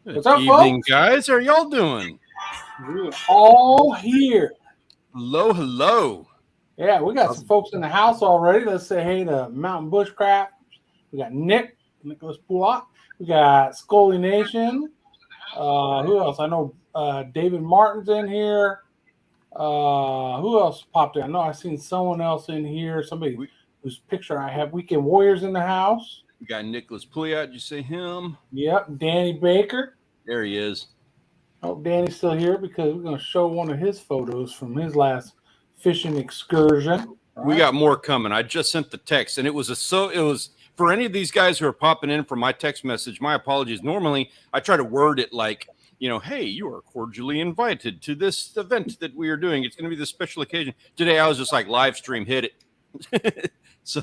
What's up, Evening, folks? guys. How are y'all doing? We're all here. Hello. Yeah, we got some folks in the house already. Let's say hey to Mountain Bushcraft. We got Nicholas Pulak. We got Scully Nation. Who else? I know David Martin's in here. Who else popped in? I know I've seen someone else in here. Somebody whose picture I have. Weekend Warriors in the house. We got Nicholas Puyat. Did you say him? Yep, Danny Baker. There he is. Hope Danny's still here because we're going to show one of his photos from his last fishing excursion. Right? We got more coming. I just sent the text, and it was for any of these guys who are popping in from my text message. My apologies. Normally, I try to word it like, hey, you are cordially invited to this event that we are doing. It's going to be this special occasion. Today, I was just like, live stream, hit it. So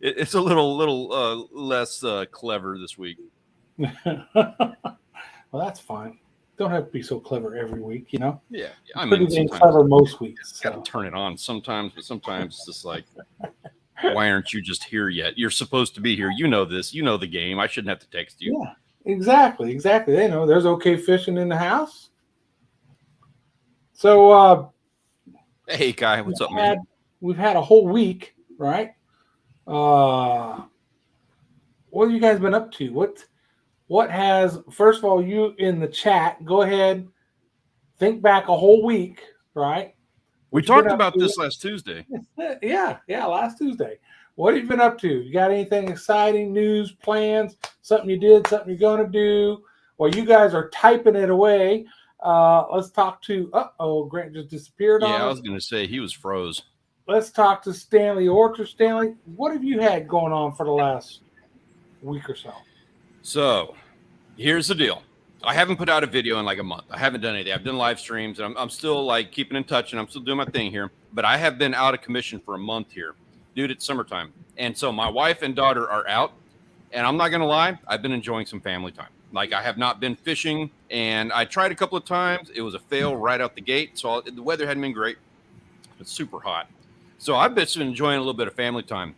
it's a little less clever this week. Well, that's fine. Don't have to be so clever every week, Yeah, I mean, pretty clever most weeks. Got to turn it on sometimes, but sometimes it's just like, why aren't you just here yet? You're supposed to be here. You know this. You know the game. I shouldn't have to text you. Yeah, exactly. They know there's okay fishing in the house. So, hey, Kai, what's up, man? We've had a whole week, right? What have you guys been up to? What has, first of all, you in the chat, go ahead, think back a whole week, right? We talked about this last Tuesday. Yeah, last Tuesday. What have you been up to? You got anything exciting, news, plans, something you did, something you're going to do? Well, you guys are typing it away. Let's talk to, Grant just disappeared on us. Yeah, I was going to say he was froze. Let's talk to Stanley Orchard. Stanley, what have you had going on for the last week or so? So, here's the deal. I haven't put out a video in like a month. I haven't done anything. I've done live streams, and I'm still like keeping in touch, and I'm still doing my thing here. But I have been out of commission for a month here. Dude, it's summertime. And so my wife and daughter are out, and I'm not going to lie, I've been enjoying some family time. Like, I have not been fishing, and I tried a couple of times. It was a fail right out the gate. So the weather hadn't been great. It's super hot. So I've been enjoying a little bit of family time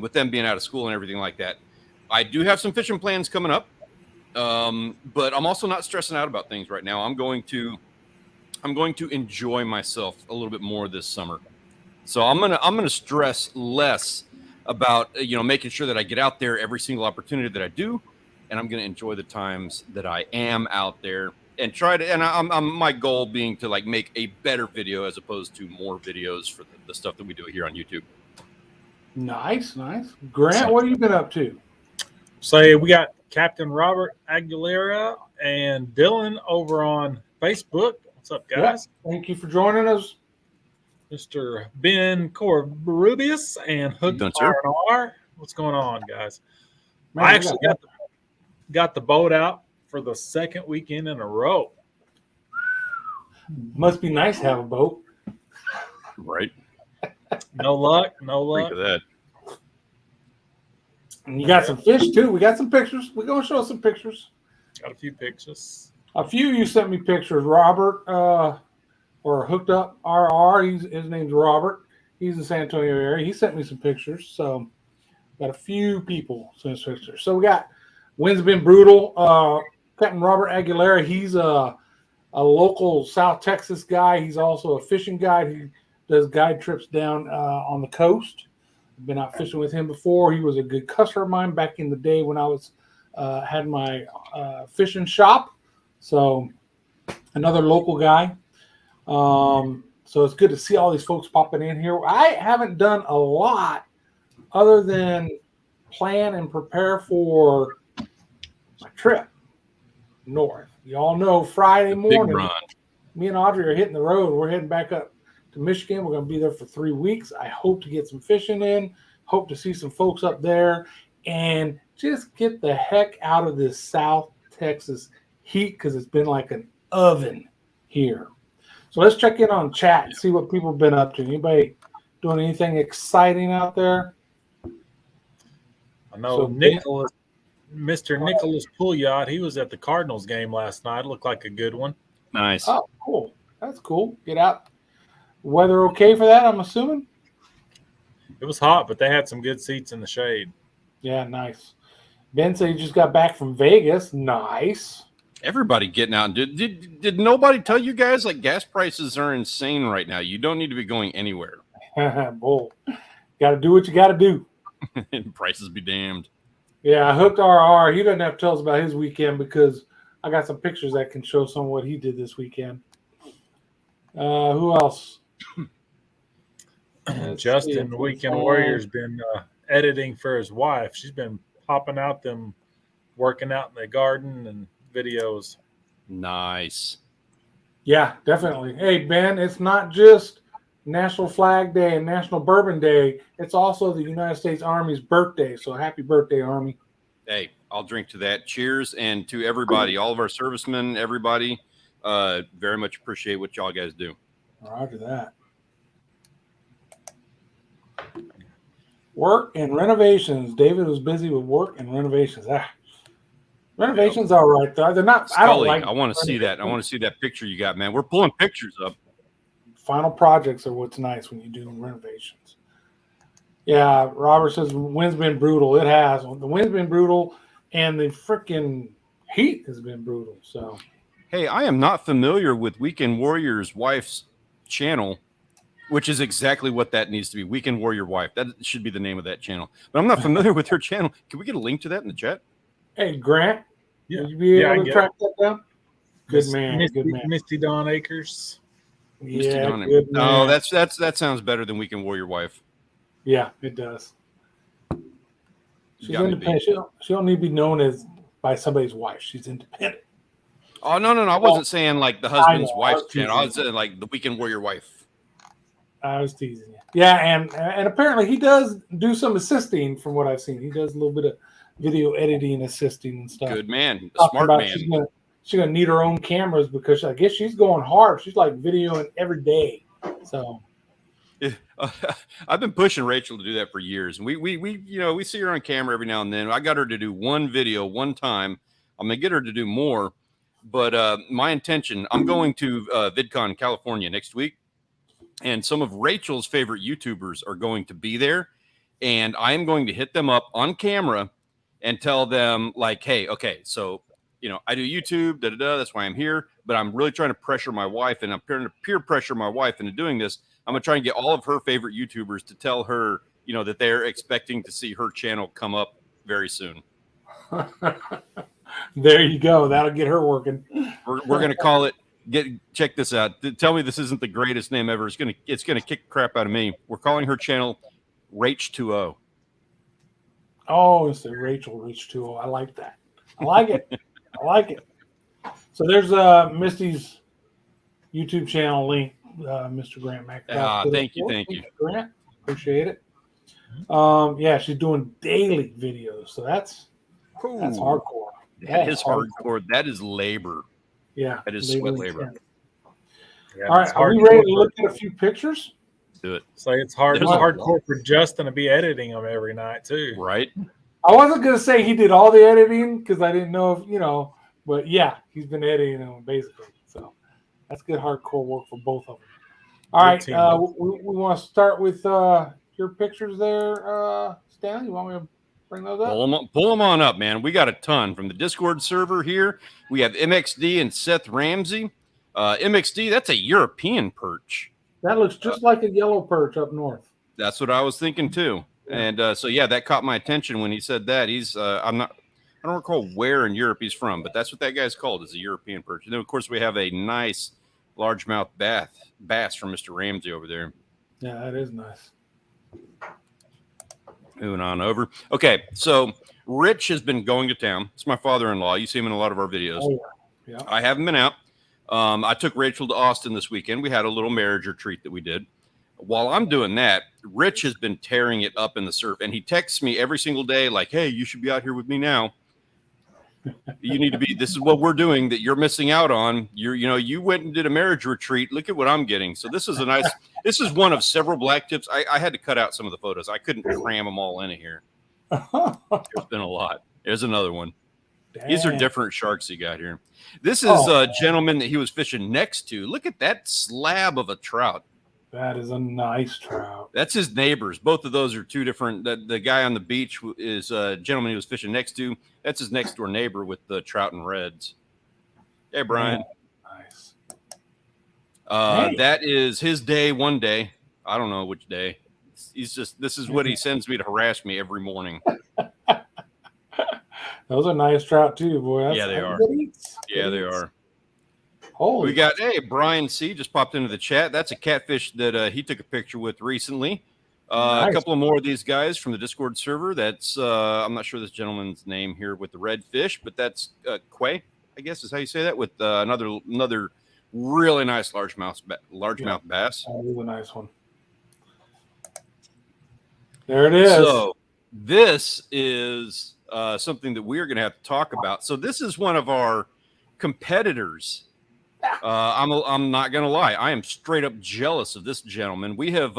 with them being out of school and everything like that. I do have some fishing plans coming up, but I'm also not stressing out about things right now. I'm going to enjoy myself a little bit more this summer. So I'm gonna stress less about making sure that I get out there every single opportunity that I do, and I'm gonna enjoy the times that I am out there and try to. And I'm my goal being to like make a better video as opposed to more videos for the stuff that we do here on YouTube. Nice. Grant, what have you been up to? So we got Captain Robert Aguilera and Dylan over on Facebook. What's up, guys? Yeah, thank you for joining us. Mr. Ben Corbarubius and Hooked R&R. What's going on, guys? Man, I actually got the boat out for the second weekend in a row. Must be nice to have a boat. Right. No luck. Think of that. And you got some fish too. We got some pictures. We're gonna show some pictures. Got a few pictures. A few you sent me pictures. Robert, or Hooked Up RR. His name's Robert. He's in San Antonio area. He sent me some pictures. So got a few people sent us pictures. So we got wind's been brutal. Captain Robert Aguilera. He's a local South Texas guy. He's also a fishing guide. He does guide trips down on the coast. Been out fishing with him before. He was a good customer of mine back in the day when I was had my fishing shop. So another local guy. So it's good to see all these folks popping in here. I haven't done a lot other than plan and prepare for my trip north. You all know Friday morning, me and Audrey are hitting the road. We're heading back up to Michigan. We're going to be there for 3 weeks. I hope to get some fishing in, hope to see some folks up there, and just get the heck out of this South Texas heat because it's been like an oven here. So let's check in on chat and see what people have been up to. Anybody doing anything exciting out there? I know Mr. Nicholas Pulliot, he was at the Cardinals game last night. It looked like a good one. Nice. Oh, cool. That's cool. Get out. Weather okay for that, I'm assuming? It was hot, but they had some good seats in the shade. Yeah, nice. Ben said he just got back from Vegas. Nice. Everybody getting out. Did nobody tell you guys like gas prices are insane right now? You don't need to be going anywhere. Bull. Got to do what you got to do. And prices be damned. Yeah, I hooked RR. He doesn't have to tell us about his weekend because I got some pictures that can show some of what he did this weekend. Who else? Justin, the Weekend Warrior's been editing for his wife. She's been popping out them working out in the garden and videos. Nice. Yeah, definitely. Hey, Ben, it's not just National Flag Day and National Bourbon Day. It's also the United States Army's birthday. So happy birthday, Army. Hey, I'll drink to that. Cheers. And to everybody, all of our servicemen, everybody, very much appreciate what y'all guys do. Roger that. Work and renovations. David was busy with work and renovations. Renovations are right though. They're not. Scully, I don't like. I want to see that. I want to see that picture you got, man. We're pulling pictures up. Final projects are what's nice when you do renovations. Yeah, Robert says the wind's been brutal. It has. The wind's been brutal, and the freaking heat has been brutal. So, hey, I am not familiar with Weekend Warrior's wife's channel, which is exactly what that needs to be. Weekend Warrior Wife. That should be the name of that channel. But I'm not familiar with her channel. Can we get a link to that in the chat? Hey, Grant, yeah, will you be able to track that down? Good man. Misty Dawn Acres. Yeah, good man. No, that sounds better than Weekend Warrior Wife. Yeah, it does. She's independent. She don't need to be known as by somebody's wife. She's independent. Oh no! I wasn't saying like the husband's wife's channel. I was saying like the Weekend Warrior Wife. I was teasing you. Yeah, and apparently he does do some assisting from what I've seen. He does a little bit of video editing, assisting, and stuff. Good man, smart man. She's gonna need her own cameras because I guess she's going hard. She's like videoing every day. So I've been pushing Rachel to do that for years. And we see her on camera every now and then. I got her to do one video one time. I'm gonna get her to do more. But my intention, I'm going to VidCon California next week, and some of Rachel's favorite YouTubers are going to be there, and I am going to hit them up on camera and tell them like, hey, okay, so I do YouTube, that's why I'm here, but I'm really trying to pressure my wife, and I'm trying to peer pressure my wife into doing this. I'm gonna try and get all of her favorite YouTubers to tell her, that they're expecting to see her channel come up very soon. There you go. That'll get her working. We're gonna call it. Check this out. Tell me this isn't the greatest name ever. It's gonna kick crap out of me. We're calling her channel Rach20. Oh, it's the Rachel Rach20. I like that. I like it. I like it. So there's Misty's YouTube channel link, Mr. Grant McIntosh. Thank you, Grant. Appreciate it. Yeah, she's doing daily videos, so that's hardcore. That is hardcore. That is labor. Yeah, that is sweat labor. Yeah, all right, are we ready to look at a few pictures? Do it. So it's hard. It's hardcore for Justin to be editing them every night too. Right. I wasn't gonna say he did all the editing because I didn't know if but yeah, he's been editing them basically. So that's good hardcore work for both of them. All right, we want to start with your pictures there, Stan. You want me to bring those up? Pull them on up, man. We got a ton from the Discord server here. We have MXD and Seth Ramsey. MXD, that's a European perch. That looks just like a yellow perch up north. That's what I was thinking too. And so that caught my attention when he said that. He's I don't recall where in Europe he's from, but that's what that guy's called, is a European perch. And then of course we have a nice largemouth bass from Mr. Ramsey over there. Yeah, that is nice. Moving on over. Okay, so Rich has been going to town. It's my father-in-law. You see him in a lot of our videos. Oh, yeah. I haven't been out. I took Rachel to Austin this weekend. We had a little marriage retreat that we did. While I'm doing that, Rich has been tearing it up in the surf, and he texts me every single day like, hey, you should be out here with me now. You need to be. This is what we're doing that you're missing out on. You went and did a marriage retreat. Look at what I'm getting. So this is a nice. This is one of several black tips. I had to cut out some of the photos. I couldn't cram them all in here. There's been a lot. There's another one. Damn. These are different sharks he got here. This is a gentleman that he was fishing next to. Look at that slab of a trout. That is a nice trout. That's his neighbors. Both of those are two different. The guy on the beach is a gentleman he was fishing next to. That's his next door neighbor with the trout and reds. Hey, Brian. Nice. That is his day one day. I don't know which day. This is what he sends me to harass me every morning. Those are nice trout too, boy. Yeah, they are. Yeah, they are. Holy. We got, hey, Brian C. just popped into the chat. That's a catfish that he took a picture with recently. Nice. A couple of more of these guys from the Discord server. That's, I'm not sure this gentleman's name here with the red fish, but that's Quay, I guess is how you say that, with another really nice largemouth bass. That is a nice one. There it is. So this is something that we're going to have to talk about. So this is one of our competitors. I'm not going to lie. I am straight up jealous of this gentleman. We have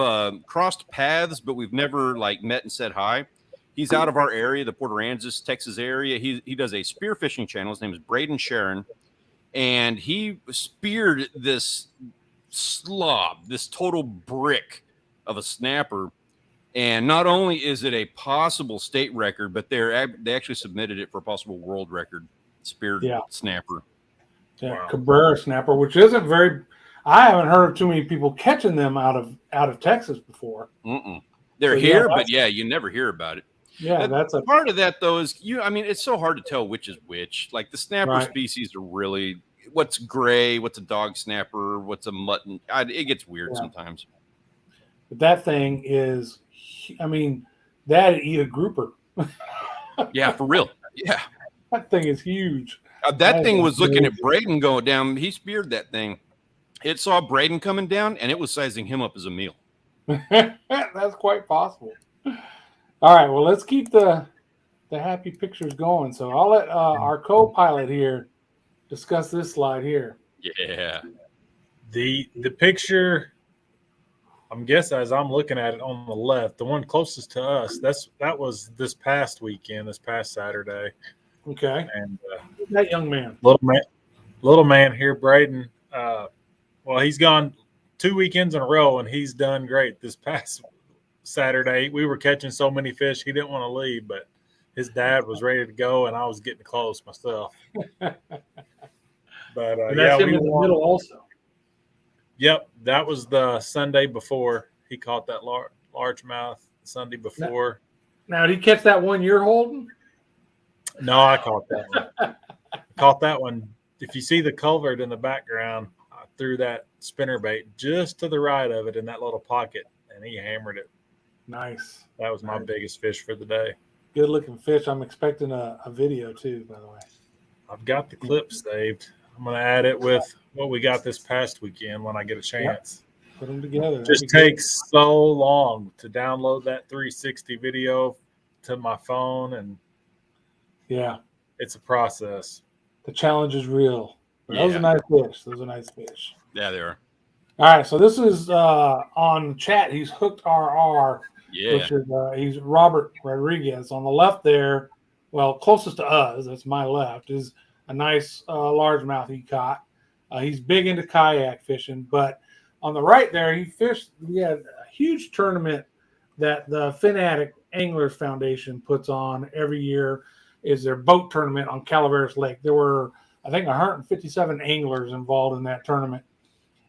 crossed paths, but we've never met and said hi. He's out of our area, the Port Aransas, Texas area. He does a spearfishing channel. His name is Braden Sharon. And he speared this slob, this total brick of a snapper. And not only is it a possible state record, but they actually submitted it for a possible world record speared snapper. Yeah, wow. Cabrera snapper, which isn't very. I haven't heard of too many people catching them out of Texas before. They're here, but you never hear about it. Yeah, that's a part of that though. Is it's so hard to tell which is which. Like the snapper species are really what's gray, what's a dog snapper, what's a mutton. It gets weird sometimes. But that thing is, that'd eat a grouper. Yeah, for real. Yeah, that thing is huge. That thing was looking at Braden going down. He speared that thing. It saw Braden coming down, and it was sizing him up as a meal. That's quite possible. All right, well, let's keep the happy pictures going. So I'll let our co-pilot here discuss this slide here. Yeah. The picture, I'm guessing as I'm looking at it on the left, the one closest to us, that was this past weekend, this past Saturday. Okay. And that young man. Little man here, Braden. Well, he's gone 2 weekends in a row, and he's done great. This past Saturday, we were catching so many fish, he didn't want to leave, but his dad was ready to go, and I was getting close myself. But that's him in the middle also. Yep, that was the Sunday before he caught that largemouth. Sunday before. Now, did he catch that one you're holding? No, I caught that one. Caught that one. If you see the culvert in the background, I threw that spinnerbait just to the right of it in that little pocket, and he hammered it. Nice. That was my biggest fish for the day. Good looking fish. I'm expecting a video too, by the way. I've got the clip saved. I'm going to add it with what we got this past weekend when I get a chance. Yep. Put them together. It just takes so long to download that 360 video to my phone, and it's a process. The challenge is real. Those are nice fish. Yeah, they are. All right, so this is on chat. He's Hooked RR, which is he's Robert Rodriguez. On the left there, well, closest to us, that's my left, is a nice largemouth he caught. He's big into kayak fishing, but on the right there, we had a huge tournament that the Fanatic Anglers Foundation puts on every year. Is their boat tournament on Calaveras Lake. There were, I think, 157 anglers involved in that tournament.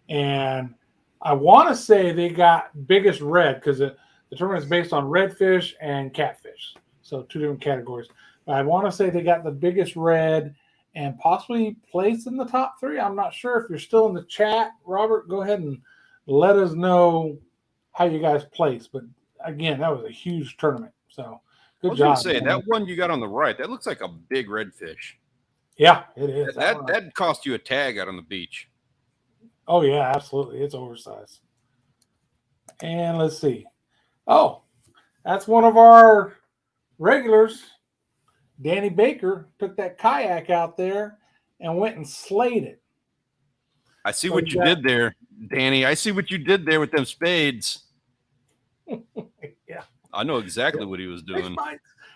And I want to say they got biggest red because the tournament is based on redfish and catfish. So 2 different categories. But I want to say they got the biggest red and possibly placed in the top 3. I'm not sure. If you're still in the chat, Robert, go ahead and let us know how you guys placed. But again, that was a huge tournament. So good job. I was going to say, that one you got on the right, that looks like a big redfish. Yeah, it is. That'd cost you a tag out on the beach. Oh, yeah, absolutely. It's oversized. And let's see. Oh, that's one of our regulars. Danny Baker took that kayak out there and went and slayed it. I see what you did there, Danny. I see what you did there with them spades. Yeah. I know exactly what he was doing.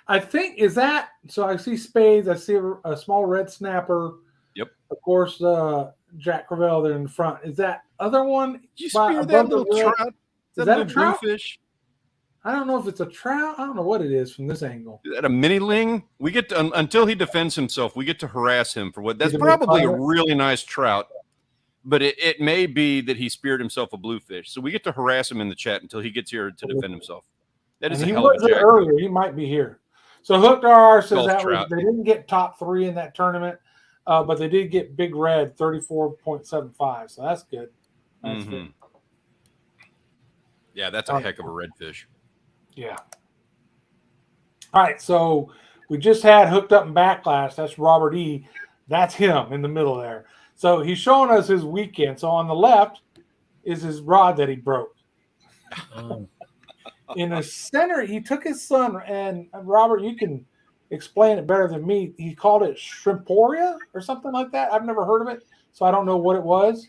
I think, is that, so I see spades. I see a small red snapper. Yep. Of course, Jack Crevel there in the front. Is that other one? Did you spear that little trout? Is that a trout? Bluefish? I don't know if it's a trout. I don't know what it is from this angle. Is that a mini ling? We get to, until he defends himself, we get to harass him for what that's You can make probably a fun of it? really nice trout, but it may be that he speared himself a bluefish. So we get to harass him in the chat until he gets here to defend himself. That is And a he hell of a was there jack. earlier. He might be here. So Hooked RR says Golf that was, trout. they didn't get top 3 in that tournament, but they did get Big Red 34.75. So that's good. That's good. Yeah, that's a heck of a redfish. Yeah. All right, so we just had Hooked Up and Backlash. That's Robert E. That's him in the middle there. So he's showing us his weekend. So on the left is his rod that he broke. In the center, he took his son, and Robert, you can explain it better than me. He called it Shrimporia or something like that. I've never heard of it, so I don't know what it was.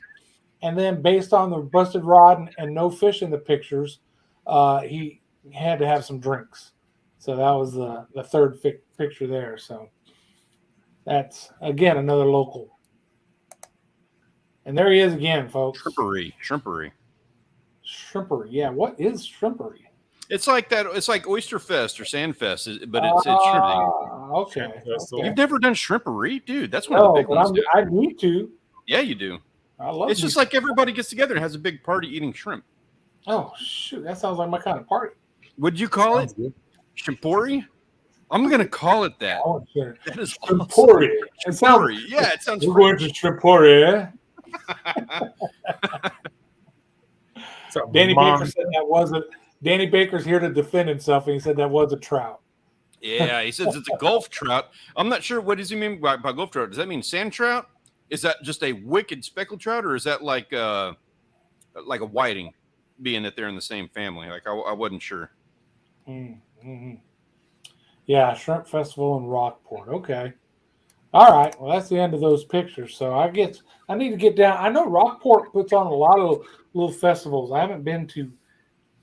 And then based on the busted rod and no fish in the pictures, he had to have some drinks. So that was the third picture there. So that's, again, another local. And there he is again, folks. Shrimpery. Shrimpery. Yeah, what is shrimpery? It's like that. It's like Oyster Fest or Sand Fest, but it's shrimping. Okay. You've never done shrimpery, dude? That's one of the big ones. I need to. Yeah, you do. I love it's just like everybody gets together and has a big party eating shrimp. Oh shoot, that sounds like my kind of party. Would you call it Shrimpori? I'm gonna call it that. Oh, sure. That is Shrimpori. Awesome. Yeah, it sounds. We're going to Shrimpori. Danny Baker said that wasn't. Danny Baker's here to defend himself, and he said that was a trout. Yeah, he says it's a Gulf trout. I'm not sure, what does he mean by Gulf trout? Does that mean sand trout? Is that just a wicked speckled trout, or is that like a whiting, being that they're in the same family? Like I wasn't sure. Mm-hmm. Yeah, Shrimp Festival in Rockport. Okay. All right. Well, that's the end of those pictures. So I guess I need to get down. I know Rockport puts on a lot of little festivals. I haven't been to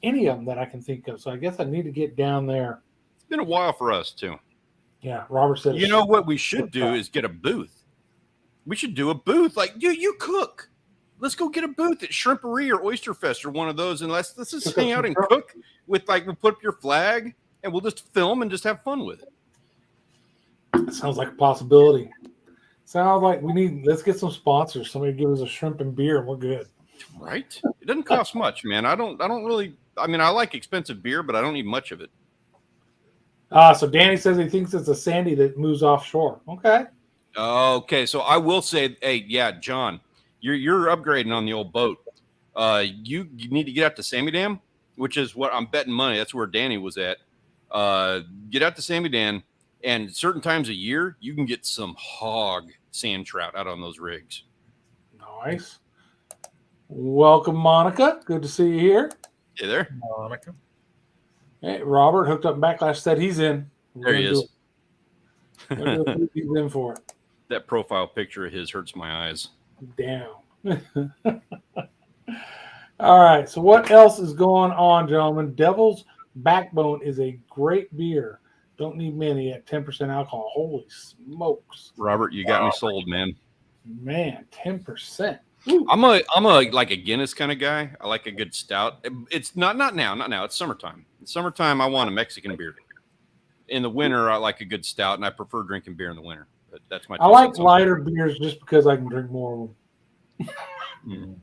any of them that I can think of. So I guess I need to get down there. It's been a while for us too. Yeah, Robert said. You know what we should do is get a booth. We should do a booth. Like you cook. Let's go get a booth at Shrimpery or Oyster Fest or one of those, and let's just hang out and cook with we'll put up your flag and we'll just film and just have fun with it. That sounds like a possibility. Sounds like let's get some sponsors. Somebody give us a shrimp and beer and we're good. Right? It doesn't cost much, man. I don't really, I mean, I like expensive beer, but I don't need much of it. So Danny says he thinks it's a sandy that moves offshore. Okay, so I will say, hey, yeah, John, you're upgrading on the old boat. You need to get out to Sammy Dam, which is what I'm betting money. That's where Danny was at. Get out to Sammy Dam, and certain times a year, you can get some hog sand trout out on those rigs. Nice. Welcome, Monica. Good to see you here. Hey there. Monica. Hey, Robert, Hooked Up and Backlash, said he's in. There he is. He's in for it. That profile picture of his hurts my eyes. Damn. All right. So what else is going on, gentlemen? Devil's Backbone is a great beer. Don't need many at 10% alcohol. Holy smokes. Robert, you got me sold, man. Man, 10%. I'm a like a Guinness kind of guy. I like a good stout. It's not now. It's summertime. In summertime, I want a Mexican beer. In the winter, I like a good stout, and I prefer drinking beer in the winter. But that's my. I like lighter beers just because I can drink more of them.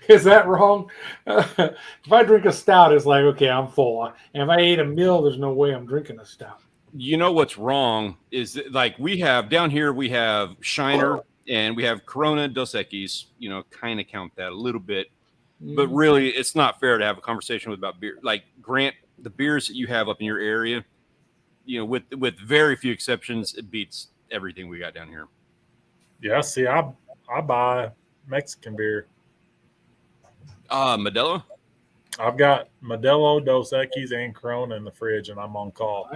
Is that wrong? If I drink a stout, it's like, okay, I'm full. And if I ate a meal, there's no way I'm drinking a stout. You know what's wrong is that, like, we have down here, we have Shiner and we have Corona, Dos Equis, kind of count that a little bit. But really, it's not fair to have a conversation about beer. Like, Grant, the beers that you have up in your area, with very few exceptions, it beats everything we got down here. Yeah, see, I buy Mexican beer. Modelo? I've got Modelo, Dos Equis, and Corona in the fridge, and I'm on call.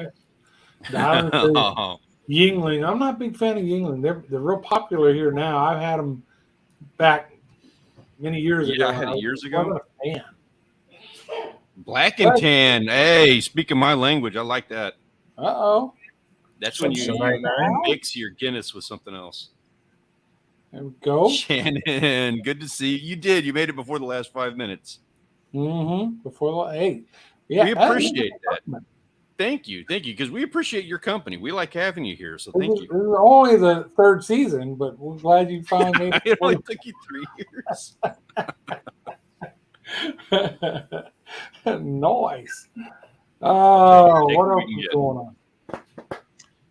Yingling. I'm not a big fan of Yingling. They're real popular here now. I've had them back many years ago. I had it years ago. I'm not a fan. Black and tan. Hey, speaking my language, I like that. Uh-oh. That's when you mix your Guinness with something else. There we go. Shannon, good to see you. You did. You made it before the last 5 minutes. Before hey, we appreciate that. Thank you, because we appreciate your company. We like having you here, so thank you. This is only the third season, but we're glad you finally made it. It only took you 3 years. Nice. Oh, what else is going on?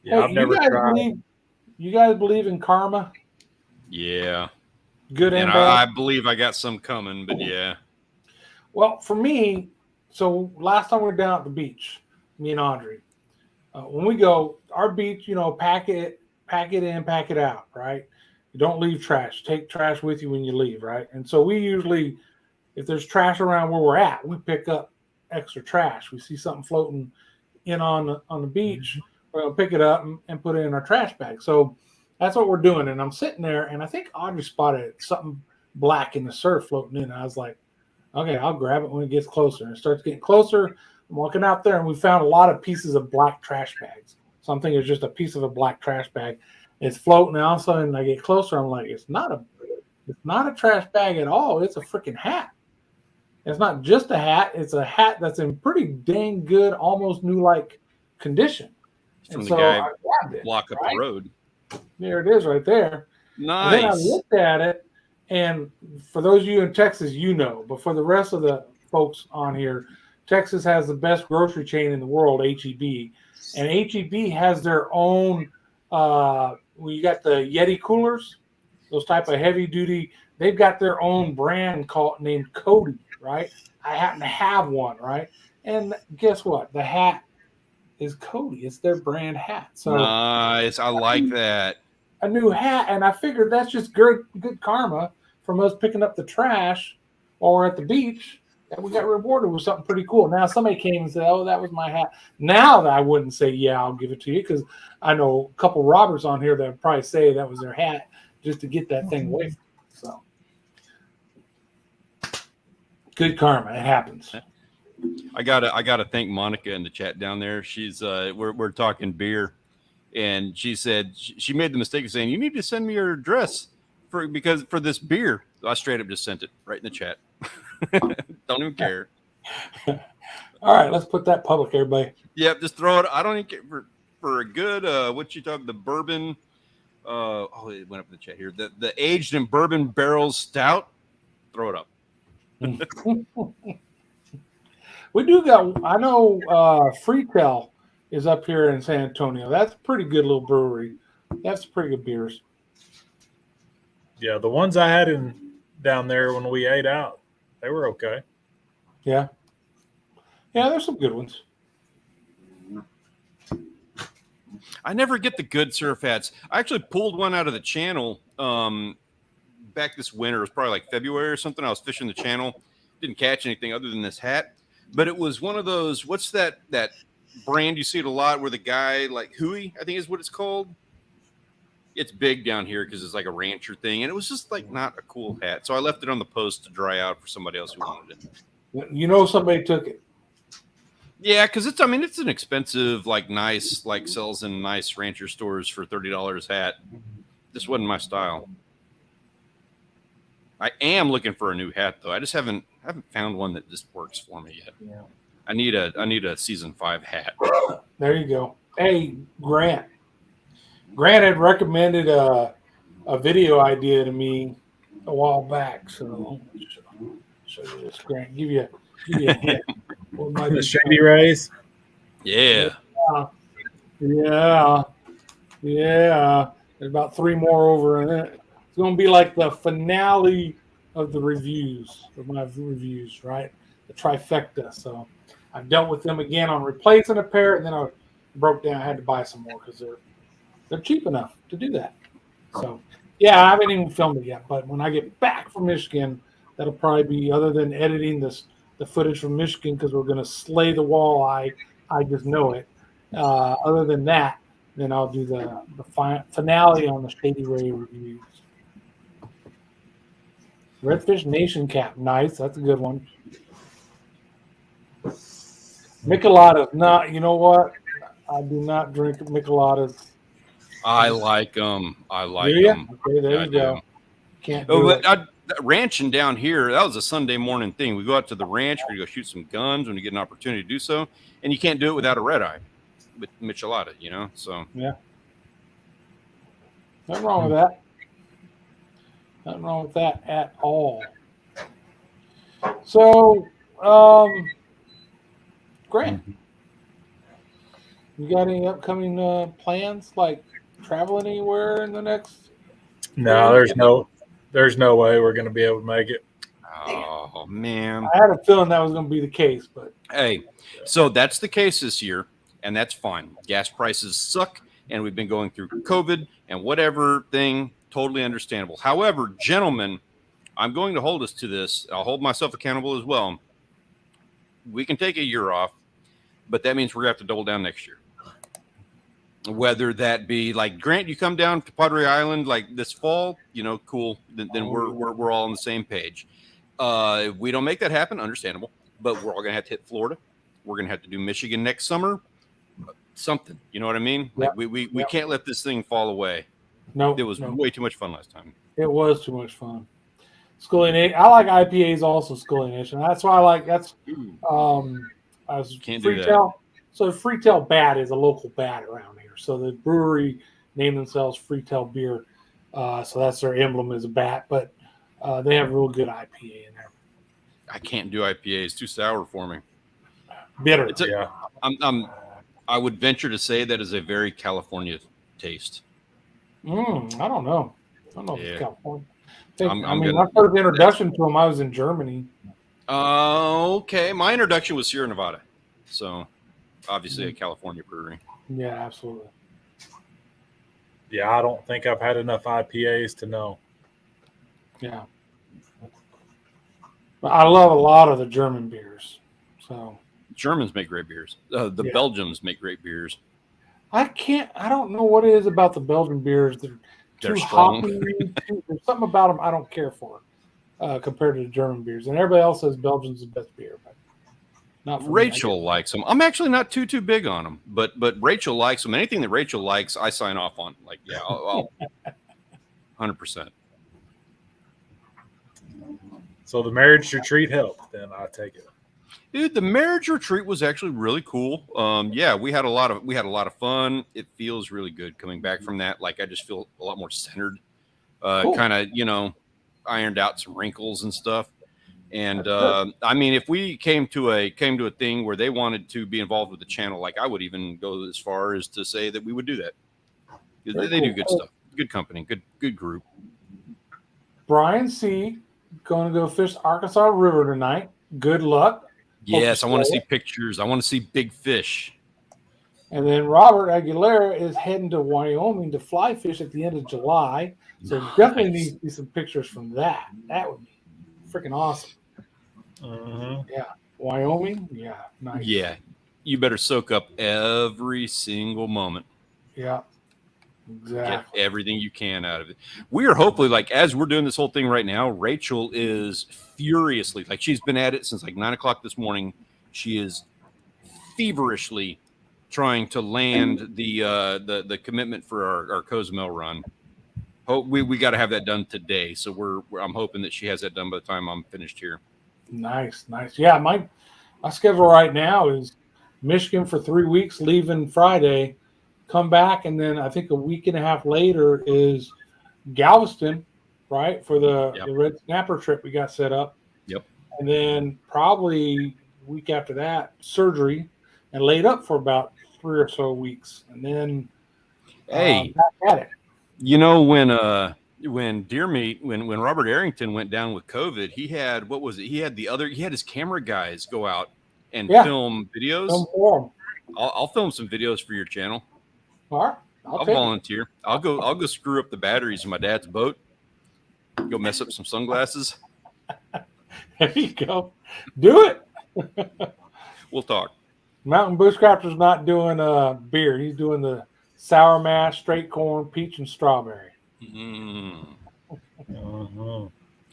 Yeah, I've never tried. You guys believe in karma? Yeah. Good and bad? I believe I got some coming, but yeah. Well, for me, so last time we were down at the beach, me and Audrey, when we go, our beach, pack it in, pack it out, right? You don't leave trash. Take trash with you when you leave, right? And so we usually, if there's trash around where we're at, we pick up extra trash. We see something floating in on the beach, we're going to pick it up and put it in our trash bag. So that's what we're doing. And I'm sitting there, and I think Audrey spotted something black in the surf floating in. I was like, okay, I'll grab it when it gets closer. And it starts getting closer. I'm walking out there, and we found a lot of pieces of black trash bags. Something is just a piece of a black trash bag. It's floating, and all of a sudden I get closer. I'm like, it's not a trash bag at all. It's a freaking hat. It's not just a hat. It's a hat that's in pretty dang good, almost new-like condition. From and the so guy block up the road. There it is right there. Nice. And then I looked at it, and for those of you in Texas, but for the rest of the folks on here, Texas has the best grocery chain in the world, H-E-B. And H-E-B has their own, you got the Yeti coolers, those type of heavy duty. They've got their own brand named Cody, right? I happen to have one, right? And guess what? The hat is Cody. It's their brand hat. So nice. I like that. A new hat. And I figured that's just good karma from us picking up the trash while we're at the beach. And we got rewarded with something pretty cool. Now somebody came and said, oh, that was my hat. Now that I wouldn't say, yeah, I'll give it to you, because I know a couple robbers on here that would probably say that was their hat just to get that thing away from them. So good karma. It happens. I gotta thank Monica in the chat down there. She's we're talking beer, and she said she made the mistake of saying, you need to send me your address for this beer. I straight up just sent it right in the chat. Don't even care. All right, let's put that public, everybody. Yep, just throw it. I don't even care for a good what you talk, the bourbon. It went up in the chat here. The aged in bourbon barrels stout. Throw it up. We do got. I know Freetel is up here in San Antonio. That's a pretty good little brewery. That's pretty good beers. Yeah, the ones I had down there when we ate out, they were okay. Yeah, there's some good ones. I never get the good surf hats. I actually pulled one out of the channel back this winter. It was probably like February or something. I was fishing the channel. Didn't catch anything other than this hat. But it was one of those, what's that brand? You see it a lot where the guy, like Hui, I think is what it's called. It's big down here because it's like a rancher thing. And it was just like not a cool hat. So I left it on the post to dry out for somebody else who wanted it. Somebody took it. Yeah, because it's an expensive, like nice, like sells in nice rancher stores for $30 hat. This wasn't my style. I am looking for a new hat though. I just haven't found one that just works for me yet. Yeah. I need a season 5 hat. There you go. Hey, Grant. Grant had recommended a video idea to me a while back. So show you this, Grant. Give you a hint. The Shady Rays. Yeah. Yeah. There's about 3 more over in it. It's going to be like the finale of my reviews, right? The trifecta. So I've dealt with them again on replacing a pair, and then I broke down. I had to buy some more because they're cheap enough to do that. So yeah, I haven't even filmed it yet, but when I get back from Michigan, that'll probably be, other than editing the footage from Michigan, because we're going to slay the walleye. I just know it. Other than that, then I'll do the finale on the Shady Ray reviews. Redfish Nation cap. Nice. That's a good one. Micheladas. Not, you know what? I do not drink Micheladas. I like them. I like them. Okay, there you go. Can't do but it. that ranching down here, that was a Sunday morning thing. We go out to the ranch, we go shoot some guns when you get an opportunity to do so, and you can't do it without a red eye with michelada, you know. So yeah, nothing wrong with that. Nothing wrong with that at all. So, Grant, you got any upcoming plans, like traveling anywhere in the next? No, there's no way we're going to be able to make it. oh man, I had a feeling that was going to be the case, but hey, so that's the case this year, and that's fine. Gas prices suck, and we've been going through COVID and whatever thing. Totally understandable. However, gentlemen, I'm going to hold us to this. I'll hold myself accountable as well. We can take a year off, but that means we're going to have to double down next year. Whether that be like Grant, you come down to Padre Island like this fall, you know, cool. Then we're all on the same page. If we don't make that happen, understandable. But we're all going to have to hit Florida. We're going to have to do Michigan next summer. Something, you know what I mean? Like we can't let this thing fall away. no, It was way too much fun last time. It was too much fun. Scully Nation. I like IPAs also. Scully Nation. That's why I like. That's I was Can't do that. Freetail. So Freetail Bat is a local bat around here. So the brewery named themselves Freetail Beer. So that's their emblem is a bat, but they have real good IPA in there. I can't do IPAs. It's too sour for me. Bitter. Yeah. I would venture to say that is a very California taste. I don't know. I don't know if Yeah. it's California. I'm my first introduction to them, I was in Germany. Okay. My introduction was Sierra Nevada. So obviously a California brewery. Yeah, absolutely. Yeah, I don't think I've had enough IPAs to know. Yeah. But I love a lot of the German beers. So Germans make great beers. The Yeah. Belgians make great beers. I don't know what it is about the Belgian beers. They're They're too strong. hoppy. There's something about them I don't care for compared to the German beers. And everybody else says Belgian's the best beer, but not for me. Rachel likes them. I'm actually not too big on them, but Rachel likes them. Anything that Rachel likes, I sign off on. Like, yeah, I'll 100%. So the marriage retreat helped, then I take it. Dude, the marriage retreat was actually really cool. Yeah, we had a lot of fun. It feels really good coming back from that. Like I just feel a lot more centered. Cool. Kind of, ironed out some wrinkles and stuff. And I mean, if we came to a thing where they wanted to be involved with the channel, like I would even go as far as to say that we would do that. They do good stuff. Good company. Good group. Brian C. going to go fish Arkansas River tonight. Good luck. Yes, I want to see pictures. I want to see big fish. And then Robert Aguilera is heading to Wyoming to fly fish at the end of July. So definitely need to see some pictures from that. That would be freaking awesome. Yeah. Wyoming? Yeah. Nice. Yeah. You better soak up every single moment. Yeah. Exactly. Get everything you can out of it. We are hopefully, like, as we're doing this whole thing right now, Rachel is furiously, like, she's been at it since like 9 o'clock this morning. She is feverishly trying to land the commitment for our Cozumel run. We got to have that done today. So I'm hoping that she has that done by the time I'm finished here. Nice. Yeah, my schedule right now is Michigan for 3 weeks, leaving Friday, come back, and then I think a week and a half later is Galveston, right, for the Red Snapper trip we got set up. Yep. And then probably a week after that, surgery, and laid up for about 3 or so weeks, and then back at it. You know, when Deer Meat, when Robert Arrington went down with COVID, he had, what was it? He had his camera guys go out and film videos. I'll film some videos for your channel. All right. I'll volunteer. I'll go screw up the batteries in my dad's boat. Go mess up some sunglasses. There you go. Do it. We'll talk. Mountain Bushcrafter's not doing beer. He's doing the sour mash, straight corn, peach, and strawberry.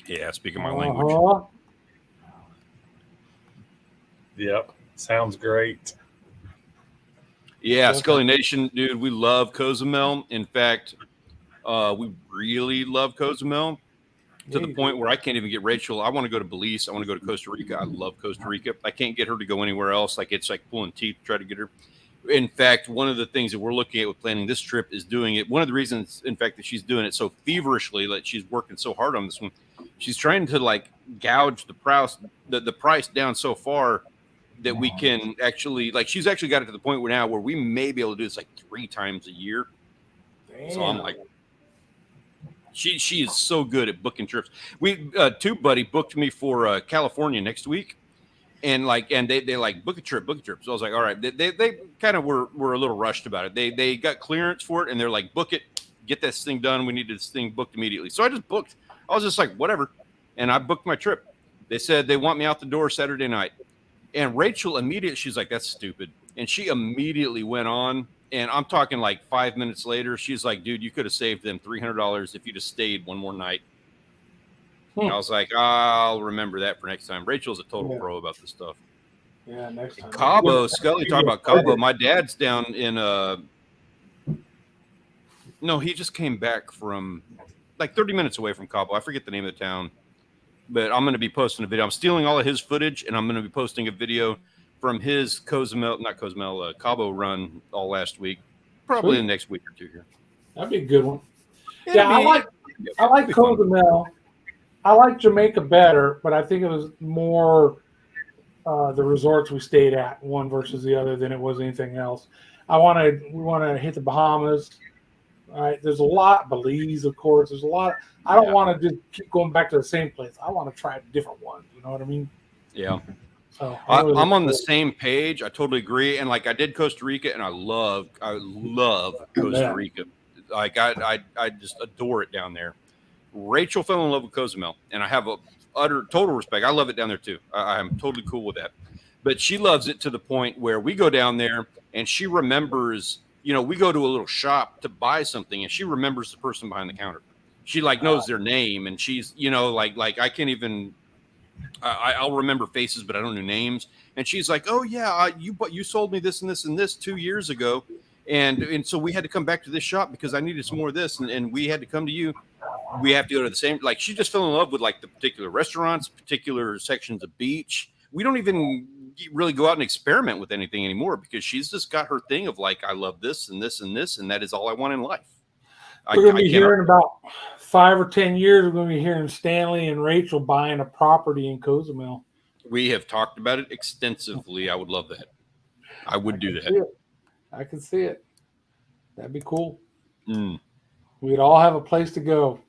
Yeah, speaking my language. Yep. Sounds great. Yeah, Scully Nation, dude, we love Cozumel. In fact, we really love Cozumel. to the point where I can't even get Rachel. I want to go to Belize. I want to go to Costa Rica. I love Costa Rica. I can't get her to go anywhere else. Like it's like pulling teeth to try to get her. In fact, one of the things that we're looking at with planning this trip is doing it. One of the reasons, in fact, that she's doing it so feverishly, that she's working so hard on this one, she's trying to like gouge the price down so far that we can actually, like, she's actually got it to the point where we may be able to do this like 3 times a year. Damn. So I'm like, she is so good at booking trips. We Tube Buddy booked me for California next week, and they like book a trip. So I was like, all right. They kind of were a little rushed about it. They got clearance for it, and they're like, book it, get this thing done. We need this thing booked immediately. So I just booked. I was just like, whatever, and I booked my trip. They said they want me out the door Saturday night, and Rachel immediately, she's like, that's stupid, and she immediately went on. And I'm talking like 5 minutes later, she's like, dude, you could have saved them $300 if you just stayed one more night. And I was like, I'll remember that for next time. Rachel's a total pro about this stuff. Yeah, next time. Cabo, Scully talking about Cabo. My dad's down in no, he just came back from like 30 minutes away from Cabo. I forget the name of the town, but I'm going to be posting a video. I'm stealing all of his footage, and I'm going to be posting a video from his Cabo run all last week, probably the next week or two here. That'd be a good one. I like Cozumel. I like Jamaica better, but I think it was more the resorts we stayed at, one versus the other, than it was anything else. We want to hit the Bahamas. All right, there's a lot. Belize, of course. There's a lot. I don't want to just keep going back to the same place. I want to try a different one. You know what I mean? Yeah. So I'm on the same page. I totally agree. And like I did Costa Rica, and I love Costa Rica. Like I just adore it down there. Rachel fell in love with Cozumel, and I have a total respect. I love it down there too. I'm totally cool with that. But she loves it to the point where we go down there, and she remembers. You know, we go to a little shop to buy something, and she remembers the person behind the counter. She like knows their name, and she's like I can't even. I'll remember faces, but I don't know names. And she's like, "Oh yeah, you sold me this and this and this 2 years ago, and so we had to come back to this shop because I needed some more of this, and we had to come to you. We have to go to the same." Like she just fell in love with like the particular restaurants, particular sections of beach. We don't even really go out and experiment with anything anymore because she's just got her thing of like, I love this and this and this, and that is all I want in life. We're going to be hearing about 5 or 10 years. We're going to be hearing Stanley and Rachel buying a property in Cozumel. We have talked about it extensively. I would love that. I would do that. I can see it. That'd be cool. We'd all have a place to go.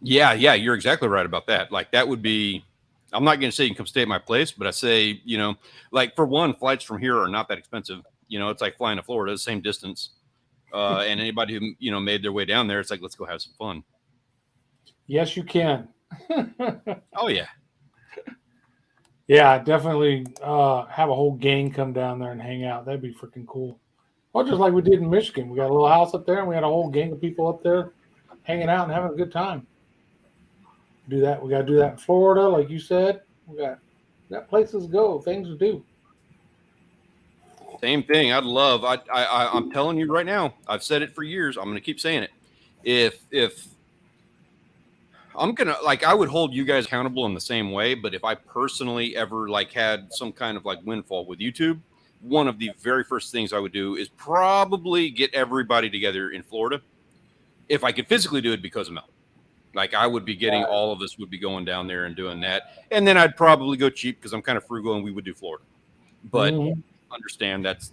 Yeah, you're exactly right about that. Like that would be. I'm not going to say you can come stay at my place, but I say, like for one, flights from here are not that expensive. It's like flying to Florida, the same distance. And anybody who, made their way down there, it's like, let's go have some fun. Yes, you can. Oh, yeah. Yeah, definitely have a whole gang come down there and hang out. That'd be freaking cool. Well, just like we did in Michigan. We got a little house up there, and we had a whole gang of people up there hanging out and having a good time. Do that. We got to do that in Florida, like you said. We got places to go, things to do. Same thing. I'm telling you right now, I've said it for years. I'm going to keep saying it. If I'm going to, like, I would hold you guys accountable in the same way. But if I personally ever like had some kind of like windfall with YouTube, one of the very first things I would do is probably get everybody together in Florida. If I could physically do it because of Mel. Like I would be getting all of us would be going down there and doing that. And then I'd probably go cheap because I'm kind of frugal and we would do Florida. But understand that's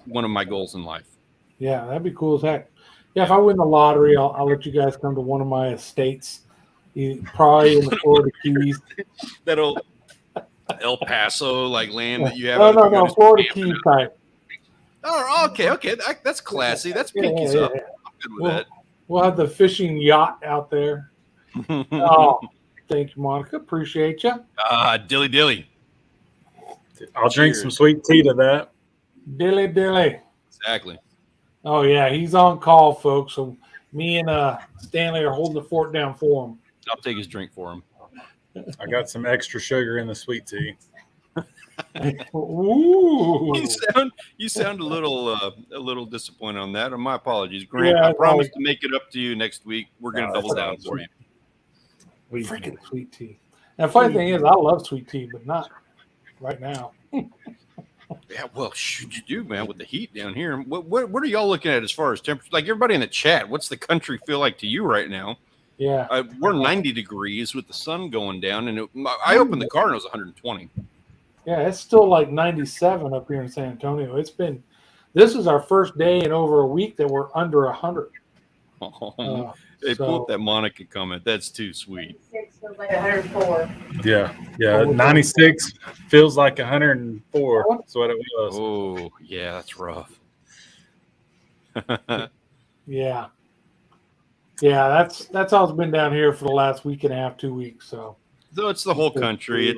one of my goals in life. Yeah, that'd be cool as heck. Yeah, if I win the lottery, I'll let you guys come to one of my estates. Probably in the Florida Keys. That old El Paso like land that you have. No, Florida Keys type. Oh, okay. That's classy. That's pinkies up. I'm good with that. We'll have the fishing yacht out there. Oh, thank you, Monica. Appreciate you. Dilly. I'll drink some sweet tea to that. Dilly. Exactly. Oh, yeah. He's on call, folks. So me and Stanley are holding the fort down for him. I'll take his drink for him. I got some extra sugar in the sweet tea. Ooh. You sound a little disappointed on that. My apologies, Grant. Yeah, I promise to make it up to you next week. We're gonna double down for you. Freaking sweet tea. And the funny thing is, I love sweet tea, but not right now. Yeah, well, shoot, you do, man, with the heat down here. What are y'all looking at as far as temperature? Like everybody in the chat, what's the country feel like to you right now? Yeah, we're 90 degrees with the sun going down, and I opened the car and it was 120. Yeah, it's still like 97 up here in San Antonio. This is our first day in over a week that we're under 100. Hey, pull up that Monica comment. That's too sweet. 96 feels like 104. Yeah. 96 feels like 104. That's what it was. Oh, yeah, that's rough. Yeah, that's how it's been down here for the last week and a half, 2 weeks. So it's the whole country.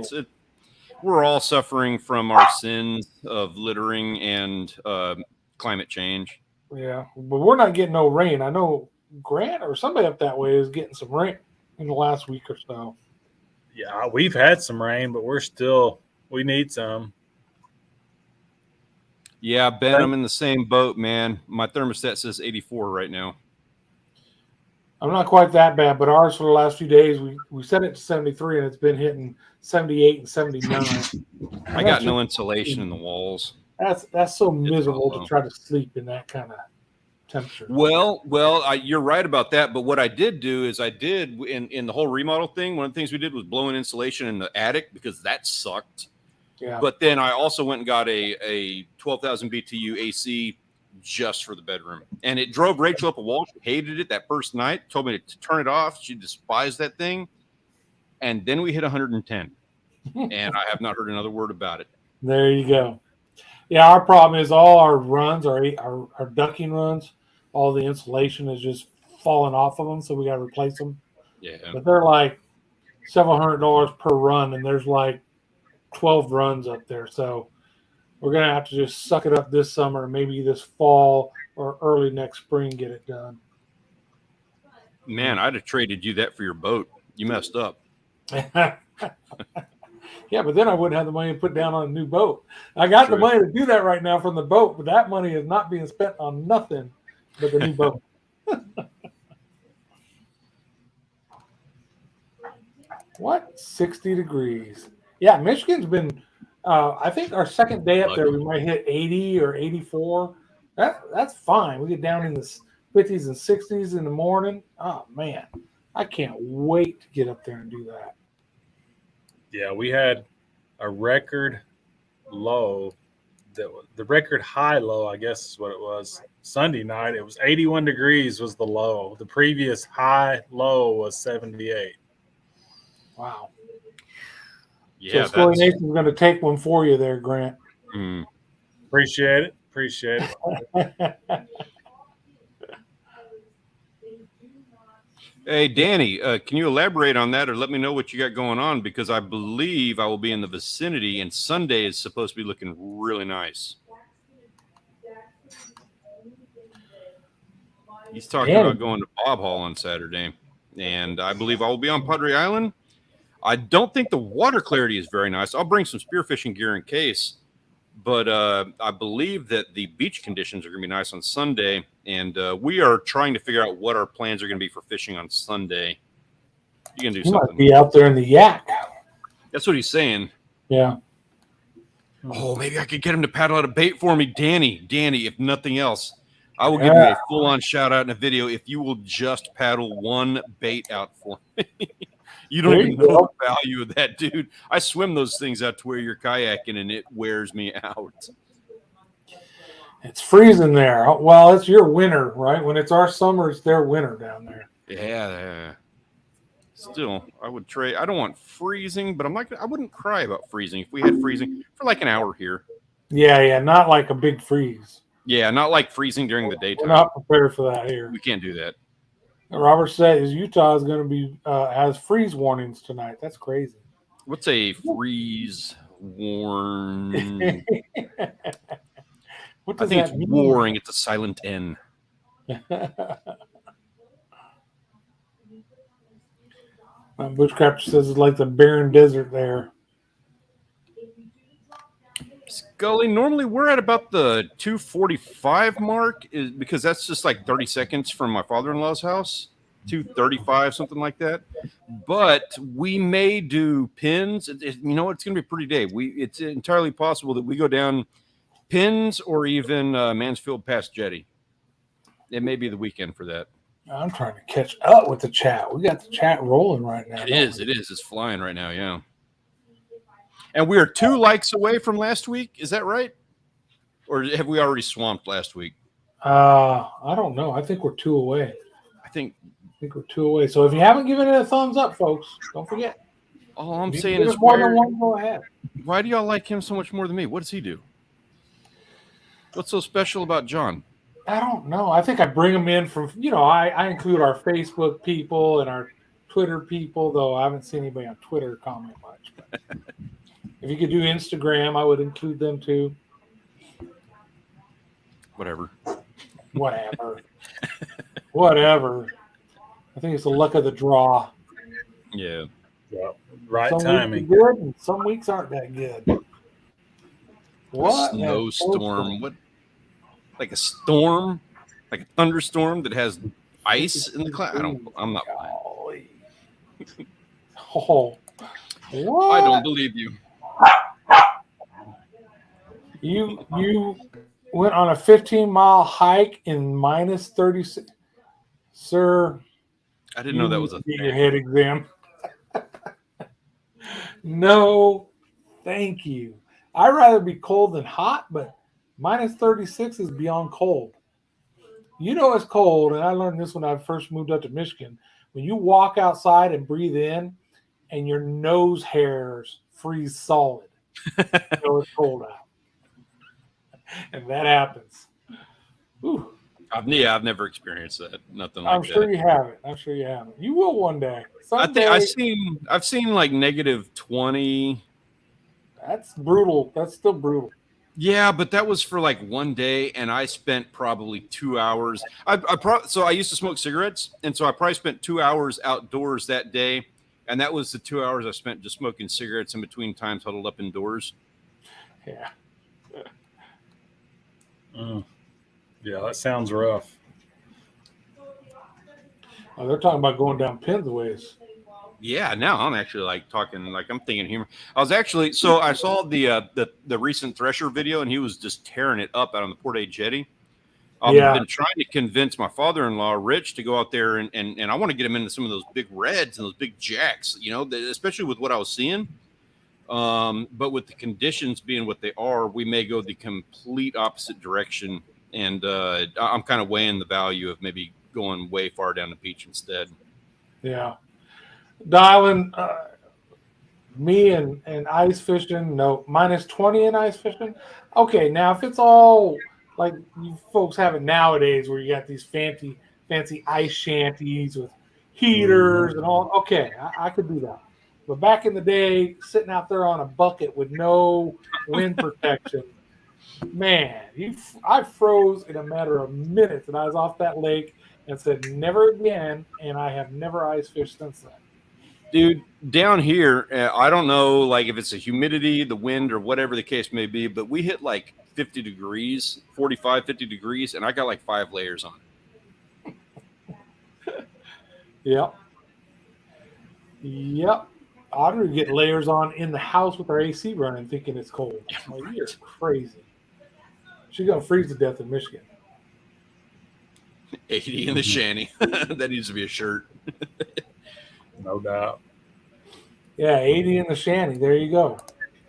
We're all suffering from our sins of littering and climate change. Yeah, but we're not getting no rain. I know Grant or somebody up that way is getting some rain in the last week or so. Yeah, we've had some rain, but we need some. Yeah, Ben, I'm in the same boat, man. My thermostat says 84 right now. I'm not quite that bad, but ours for the last few days, we set it to 73, and it's been hitting 78 and 79. I got no insulation in the walls. That's so miserable to try to sleep in that kind of temperature. Well, you're right about that. But what I did do is in the whole remodel thing, one of the things we did was blow in insulation in the attic because that sucked. Yeah. But then I also went and got a 12,000 BTU AC just for the bedroom. And it drove Rachel up a wall. She hated it that first night, told me to turn it off. She despised that thing. And then we hit 110. And I have not heard another word about it. There you go. Yeah, our problem is all our runs, our ducking runs, all the insulation is just falling off of them, so we got to replace them. Yeah. But they're like several $100 per run, and there's like 12 runs up there. So we're going to have to just suck it up this summer, maybe this fall or early next spring get it done. Man, I'd have traded you that for your boat. You messed up. Yeah, but then I wouldn't have the money to put down on a new boat. I got the money to do that right now from the boat, but that money is not being spent on nothing but the new boat. What? 60 degrees. Yeah, Michigan's been, I think our second day up there, we might hit 80 or 84. That's fine. We get down in the 50s and 60s in the morning. Oh, man. I can't wait to get up there and do that. Yeah, we had a record low. The record high low, I guess is what it was. Sunday night, it was 81 degrees was the low. The previous high low was 78. Wow. Yeah, so Scully Nathan's going to take one for you there, Grant. Appreciate it. Hey, Danny, can you elaborate on that or let me know what you got going on? Because I believe I will be in the vicinity, and Sunday is supposed to be looking really nice. He's talking about going to Bob Hall on Saturday, and I believe I will be on Padre Island. I don't think the water clarity is very nice. I'll bring some spearfishing gear in case, but I believe that the beach conditions are going to be nice on Sunday, and we are trying to figure out what our plans are going to be for fishing on Sunday. You can do something. Might be out there in the yak. That's what he's saying. Yeah. Oh, maybe I could get him to paddle out a bait for me. Danny, if nothing else, I will give you a full-on shout-out in a video if you will just paddle one bait out for me. You don't even know the value of that, dude. I swim those things out to where you're kayaking, and it wears me out. It's freezing there. Well, it's your winter, right? When it's our summer, it's their winter down there. Yeah. Still, I would trade. I don't want freezing, but I wouldn't cry about freezing if we had freezing for like an hour here. Yeah, not like a big freeze. Yeah, not like freezing during the daytime. We're not prepared for that here. We can't do that. Robert says Utah is going to be has freeze warnings tonight. That's crazy. What's a freeze warn? What does I think that it's mean? warring. It's a silent N. Bushcrafter says it's like the barren desert there. Scully, normally we're at about the 2:45 mark, because that's just like 30 seconds from my father-in-law's house. 2:35, something like that. But we may do pins. It's going to be a pretty day. It's entirely possible that we go down pins or even Mansfield past Jetty. It may be the weekend for that. I'm trying to catch up with the chat. We got the chat rolling right now. It is. It's flying right now, yeah. And we are 2 likes away from last week. Is that right? Or have we already swamped last week? I don't know. I think we're 2 away. I think we're 2 away. So if you haven't given it a thumbs up, folks, don't forget. All I'm saying is, more than one, go ahead. Why do y'all like him so much more than me? What does he do? What's so special about John? I don't know. I think I bring them in from, I include our Facebook people and our Twitter people, though I haven't seen anybody on Twitter comment much. But if you could do Instagram, I would include them too. Whatever. Whatever. I think it's the luck of the draw. Yeah. Yeah. Right some timing. Weeks are good and some weeks aren't that good. What? A snowstorm. What? Like a storm? Like a thunderstorm that has ice in the cloud? I'm not lying. Oh. What? I don't believe you. You went on a 15-mile hike in minus 36. Sir, I didn't know that was a thing. Your head exam. No, thank you. I'd rather be cold than hot, but minus 36 is beyond cold. It's cold, and I learned this when I first moved up to Michigan. When you walk outside and breathe in, and your nose hairs freeze solid, it's cold out. And that happens. Whew. I've never experienced that. Nothing like that. I'm sure you haven't. You will one day. Someday. I've seen like -20. That's brutal. That's still brutal. Yeah, but that was for like one day, and I spent probably 2 hours. So I used to smoke cigarettes, and so I probably spent 2 hours outdoors that day, and that was the 2 hours I spent just smoking cigarettes in between times huddled up indoors. Yeah. Yeah, that sounds rough. Oh, they're talking about going down pins ways. Yeah, now I'm actually like talking, like I'm thinking humor. I saw the recent Thresher video, and he was just tearing it up out on the Port A Jetty. I've been trying to convince my father-in-law, Rich, to go out there and I want to get him into some of those big reds and those big jacks, especially with what I was seeing. But with the conditions being what they are, we may go the complete opposite direction. And I'm kind of weighing the value of maybe going way far down the beach instead. Yeah. Dialing me and ice fishing, no, -20 in ice fishing. Okay, now if it's all like you folks have it nowadays where you got these fancy ice shanties with heaters and all, okay, I could do that. But back in the day, sitting out there on a bucket with no wind protection, man, I froze in a matter of minutes, and I was off that lake and said never again, and I have never ice fished since then. Dude, down here, I don't know, like if it's the humidity, the wind, or whatever the case may be, but we hit like 50 degrees, 45, 50 degrees, and I got like 5 layers on. Yep. Audrey would get layers on in the house with our AC running, thinking it's cold. Like, you're crazy. She's gonna freeze to death in Michigan. 80 in the shanty. That needs to be a shirt. No doubt. Yeah, 80 in the shanty. There you go.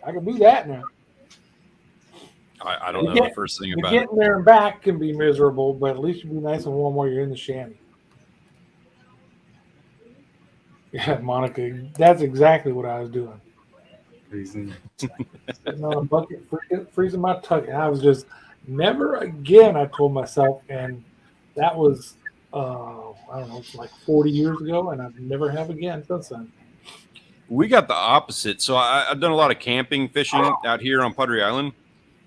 I can do that now. I don't know the first thing about it. Getting there and back can be miserable, but at least you'll be nice and warm while you're in the shanty. Yeah, Monica, that's exactly what I was doing. Freezing. Sitting on a bucket, freezing my tuck. And I was just, never again, I told myself. And that was, I don't know, it's like 40 years ago, and I've never have again since then. We got the opposite. So I've done a lot of camping, fishing out here on Puttery Island.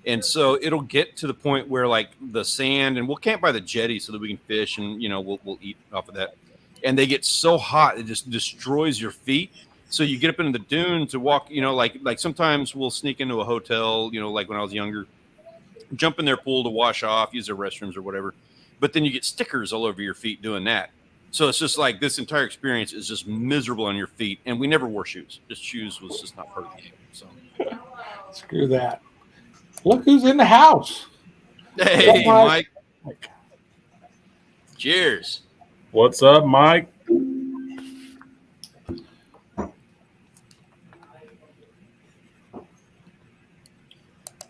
And so it'll get to the point where like the sand, and we'll camp by the jetty so that we can fish and, we'll eat off of that. And they get so hot, it just destroys your feet. So you get up into the dunes to walk, like sometimes we'll sneak into a hotel, like when I was younger, jump in their pool to wash off, use their restrooms or whatever. But then you get stickers all over your feet doing that. So it's just like this entire experience is just miserable on your feet. And we never wore shoes. Just shoes was just not part of the game. So screw that. Look who's in the house. hey, Mike. Cheers. What's up, Mike?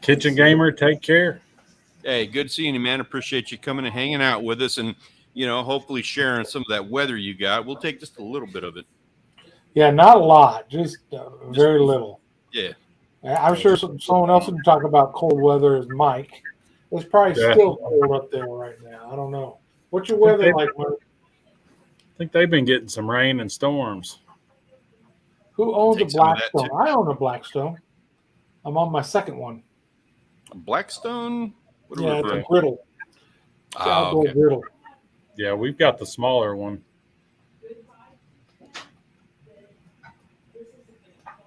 Kitchen Gamer, take care. Hey, good seeing you, man. Appreciate you coming and hanging out with us and, hopefully sharing some of that weather you got. We'll take just a little bit of it. Yeah, not a lot, just very little. Yeah. I'm sure someone else would talk about cold weather is Mike. It's probably still cold up there right now. I don't know. What's your weather like, Mike? I think they've been getting some rain and storms. Who owns a Blackstone? I own a Blackstone. I'm on my second one. A Blackstone? Yeah, it's a griddle. It's an outdoor okay. griddle. Yeah, we've got the smaller one.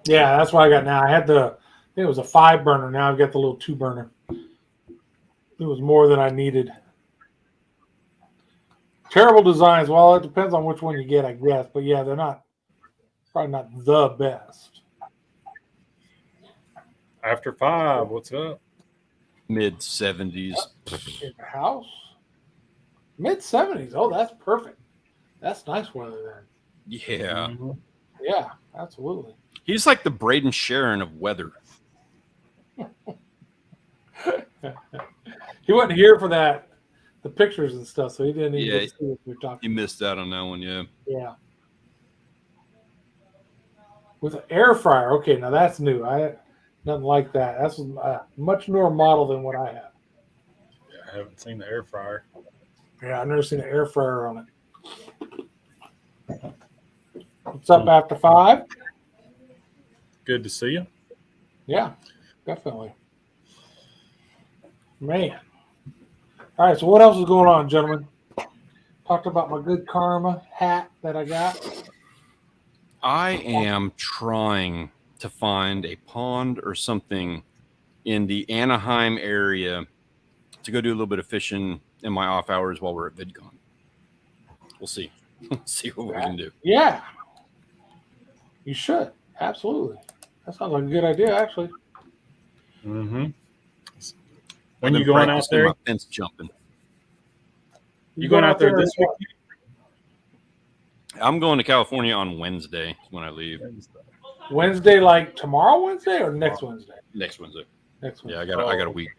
Yeah, that's what I got now. I think it was a 5-burner. Now I've got the little 2-burner. It was more than I needed. Terrible designs. Well, it depends on which one you get, I guess. But yeah, they're probably not the best. After 5, what's up? Mid-70s. In the house? Mid-70s. Oh, that's perfect. That's nice weather then. Yeah. Mm-hmm. Yeah, absolutely. He's like the Braden Sharon of weather. He wasn't here for the pictures and stuff, so he didn't even get to see what we were talking about. You missed out on that one, yeah. Yeah. With an air fryer. Okay, now that's new. Nothing like that. That's a much newer model than what I have. Yeah, I haven't seen the air fryer. Yeah, I've never seen an air fryer on it. What's up after 5? Good to see you. Yeah, definitely. Man. All right, so what else is going on, gentlemen? Talked about my good karma hat that I got. I am trying to find a pond or something in the Anaheim area to go do a little bit of fishing in my off hours while we're at VidCon. We'll see. See what we can do. Yeah. You should. Absolutely. That sounds like a good idea, actually. Mm-hmm. When you going out there? Fence jumping. You going out there this week? I'm going to California on Wednesday when I leave. Wednesday, like tomorrow Wednesday or next Wednesday? Next Wednesday. Next Wednesday. Yeah, I got a week.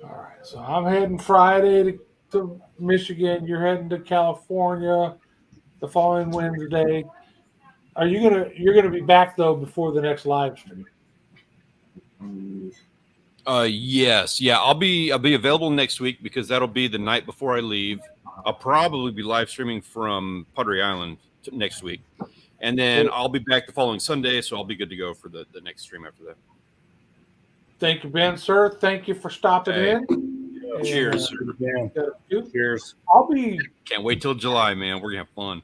All right. So I'm heading Friday to Michigan. You're heading to California the following Wednesday. You're gonna be back though before the next live stream? Yes. Yeah, I'll be available next week because that'll be the night before I leave. I'll probably be live streaming from Padre Island next week. And then I'll be back the following Sunday, so I'll be good to go for the next stream after that. Thank you, Ben, sir. Thank you for stopping in. Cheers, sir. Cheers. Can't wait till July, man. We're gonna have fun.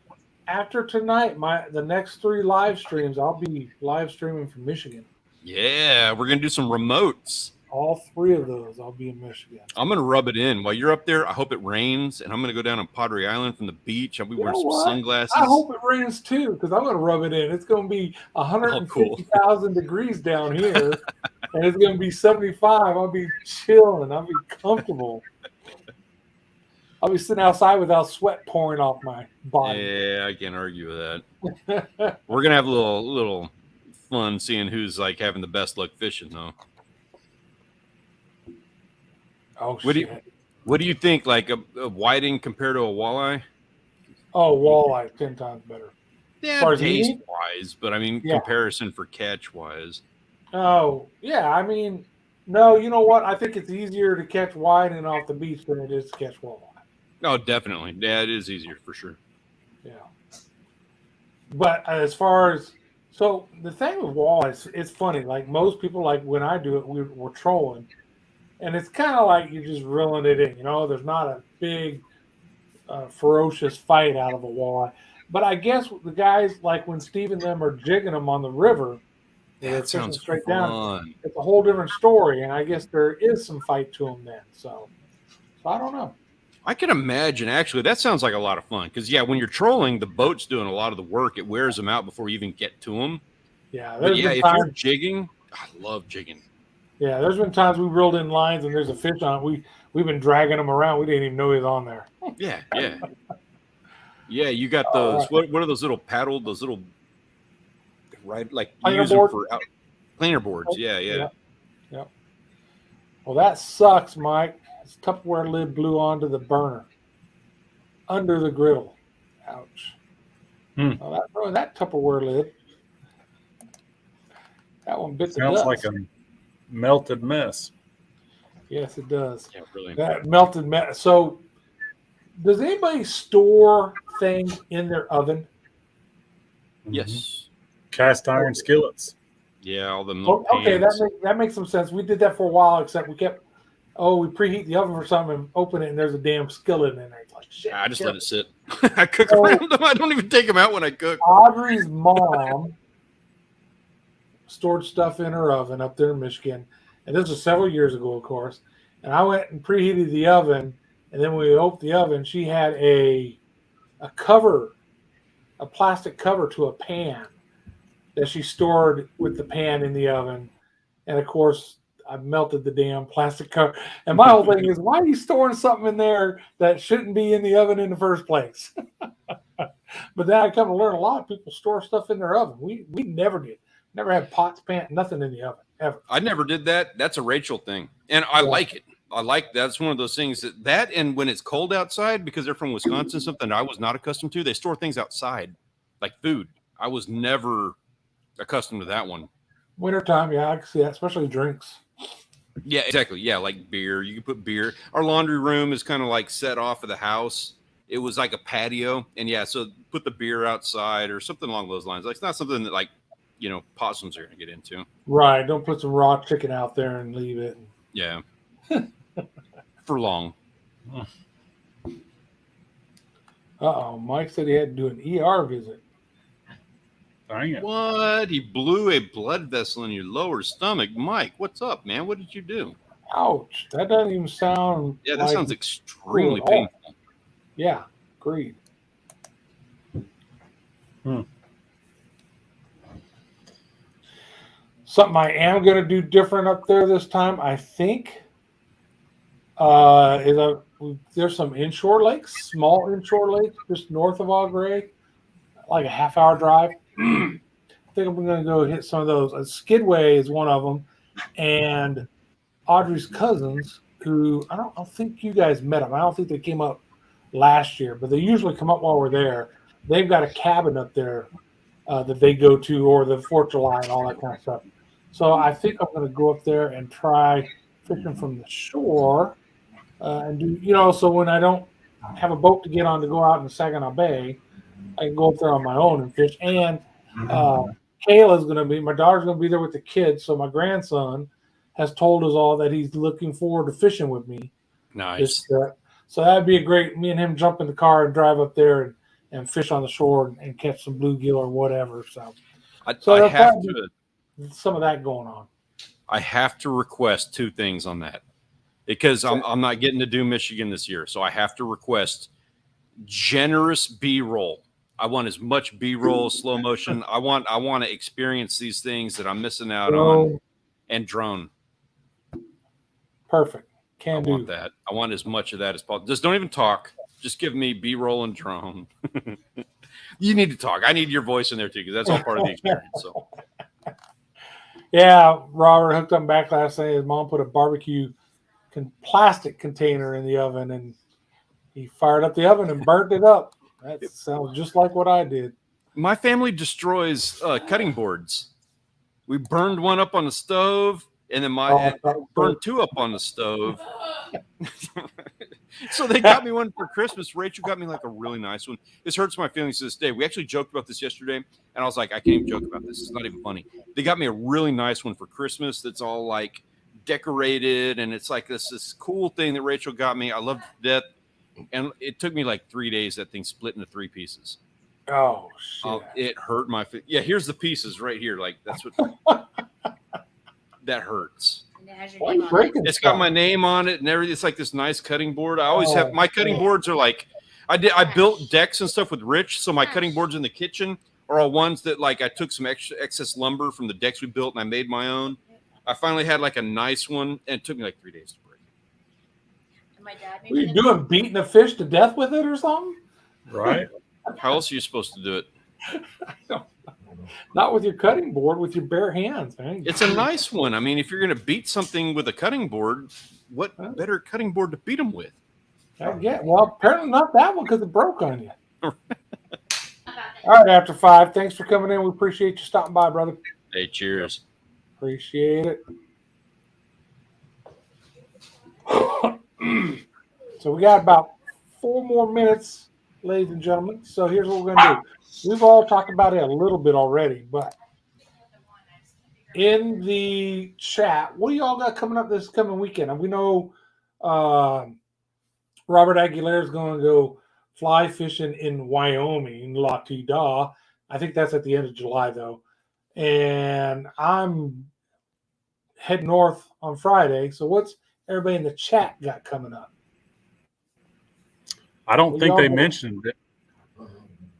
After tonight, the next 3 live streams, I'll be live streaming from Michigan. Yeah, we're gonna do some remotes. All 3 of those, I'll be in Michigan. I'm gonna rub it in while you're up there. I hope it rains, and I'm gonna go down on Padre Island from the beach. I'll be wearing some sunglasses. I hope it rains too, because I'm gonna rub it in. It's gonna be 150,000 degrees down here, and it's gonna be 75. I'll be chilling. I'll be comfortable. I'll be sitting outside without sweat pouring off my body. Yeah, I can't argue with that. We're gonna have a little fun seeing who's like having the best luck fishing, though. Oh, what do you think? Like a whiting compared to a walleye? Oh, walleye 10 times better. Yeah, taste wise, but I mean comparison for catch wise. Oh, yeah. I mean, no. You know what? I think it's easier to catch whiting off the beach than it is to catch walleye. Oh, definitely. Yeah, it is easier for sure. Yeah. But as far as the thing with walleye, it's funny. Like most people, like when I do it, we're trolling. And it's kind of like you're just reeling it in, There's not a big, ferocious fight out of a walleye. But I guess the guys, like when Steve and them are jigging them on the river, they're That fishing sounds straight fun. down. It's a whole different story, and I guess there is some fight to them then. So I don't know. I can imagine, actually, that sounds like a lot of fun. Because, yeah, when you're trolling, the boat's doing a lot of the work. It wears them out before you even get to them. Yeah, But, yeah, if you're jigging, I love jigging. Yeah, there's been times we reeled in lines and there's a fish on it. We've been dragging them around. We didn't even know he was on there. Yeah. Yeah, you got those. What are those little paddle? Those little, right? Like you use them for planer boards. Yeah. Well, that sucks, Mike. This Tupperware lid blew onto the burner under the griddle. Ouch. Well, that Tupperware lid. That one bit the dust. Sounds like a melted mess. Yes, it does. Yeah, really. That melted mess. So, does anybody store things in their oven? Yes. Cast iron skillets. Yeah, all them Oh, little okay, pans. that makes some sense. We did that for a while, except we kept, we preheat the oven for something and open it, and there's a damn skillet in there. It's like, shit. I just let it sit. I cook around them. I don't even take them out when I cook. Audrey's mom stored stuff in her oven up there in Michigan, and this was several years ago, of course. And I went and preheated the oven, and then when we opened the oven, she had a cover, a plastic cover to a pan that she stored with the pan in the oven. And of course, I melted the damn plastic cover. And my whole thing is, why are you storing something in there that shouldn't be in the oven in the first place? But then I come to learn a lot of people store stuff in their oven. We never did. Never had pots, pans, nothing in the oven, ever. I never did that. That's a Rachel thing. And I like it. That's one of those things that and when it's cold outside, because they're from Wisconsin, something I was not accustomed to, they store things outside, like food. I was never accustomed to that one. Wintertime, yeah, I can see that, especially drinks. Yeah, exactly. Yeah, like beer. You can put beer. Our laundry room is kind of like set off of the house. It was like a patio. And yeah, so put the beer outside or something along those lines. Like, it's not something that, like, possums are going to get into. Right. Don't put some raw chicken out there and leave it. Yeah. For long. Uh-oh. Mike said he had to do an ER visit. Dang it. What? He blew a blood vessel in your lower stomach. Mike, what's up, man? What did you do? Ouch. That doesn't even sound Yeah, that sounds extremely painful. Yeah. Agreed. Something I am going to do different up there this time, I think, there's some inshore lakes, small inshore lakes, just north of Augrey, like a half-hour drive. I think I'm going to go hit some of those. Skidway is one of them, and Audrey's cousins, who I don't think you guys met them. I don't think they came up last year, but they usually come up while we're there. They've got a cabin up there that they go to, or the 4th of July and all that kind of stuff. So I think I'm going to go up there and try fishing from the shore and do, so when I don't have a boat to get on to go out in Saginaw Bay, I can go up there on my own and fish. And Kayla's going to be, my daughter's going to be there with the kids. So my grandson has told us all that he's looking forward to fishing with me. Nice. So that'd be a great, me and him jump in the car and drive up there and fish on the shore and catch some bluegill or whatever. So I have to. Some of that going on. I have to request 2 things on that because I'm not getting to do Michigan this year. So I have to request generous B-roll. I want as much B-roll, slow motion. I want to experience these things that I'm missing out on, and drone. Perfect. I want that. I want as much of that as possible. Just don't even talk. Just give me B-roll and drone. You need to talk. I need your voice in there too, because that's all part of the experience. So. Yeah, Robert hooked up back last night. His mom put a barbecue plastic container in the oven, and he fired up the oven and burnt it up. That sounds just like what I did. My family destroys cutting boards. We burned one up on the stove, and then burned 2 up on the stove. So they got me one for Christmas. Rachel got me like a really nice one. This hurts my feelings to this day. We actually joked about this yesterday, and I was like, I can't even joke about this. It's not even funny. They got me a really nice one for Christmas that's all like decorated, and it's like this cool thing that Rachel got me. I loved it to death. And it took me like 3 days. That thing split into 3 pieces. Oh shit! Oh, it hurt my feet. Yeah, here's the pieces right here. Like that's what that hurts. And it has your Why are name you on it. breaking It's stuff? got my name on it and everything. It's like this nice cutting board. I always have Oh, my cutting man. boards are like I built decks and stuff with Rich, so my cutting boards in the kitchen are all ones that like I took some excess lumber from the decks we built and I made my own. I finally had like a nice one, and it took me like 3 days to break it. And my dad made What are you me doing? Beating a fish to death with it or something? Right? How else are you supposed to do it? Not with your cutting board, with your bare hands, man. It's a nice one. I mean, if you're going to beat something with a cutting board, what better cutting board to beat them with? Well, apparently not that one because it broke on you. All right, After Five, thanks for coming in. We appreciate you stopping by, brother. Hey, cheers. Appreciate it. So we got about 4 more minutes, ladies and gentlemen. So here's what we're going to do. We've all talked about it a little bit already, but in the chat, what do y'all got coming up this coming weekend? And we know Robert Aguilera is going to go fly fishing in Wyoming, La Tida. I think that's at the end of July, though. And I'm heading north on Friday. So what's everybody in the chat got coming up? I don't Well, think y'all they know- mentioned it.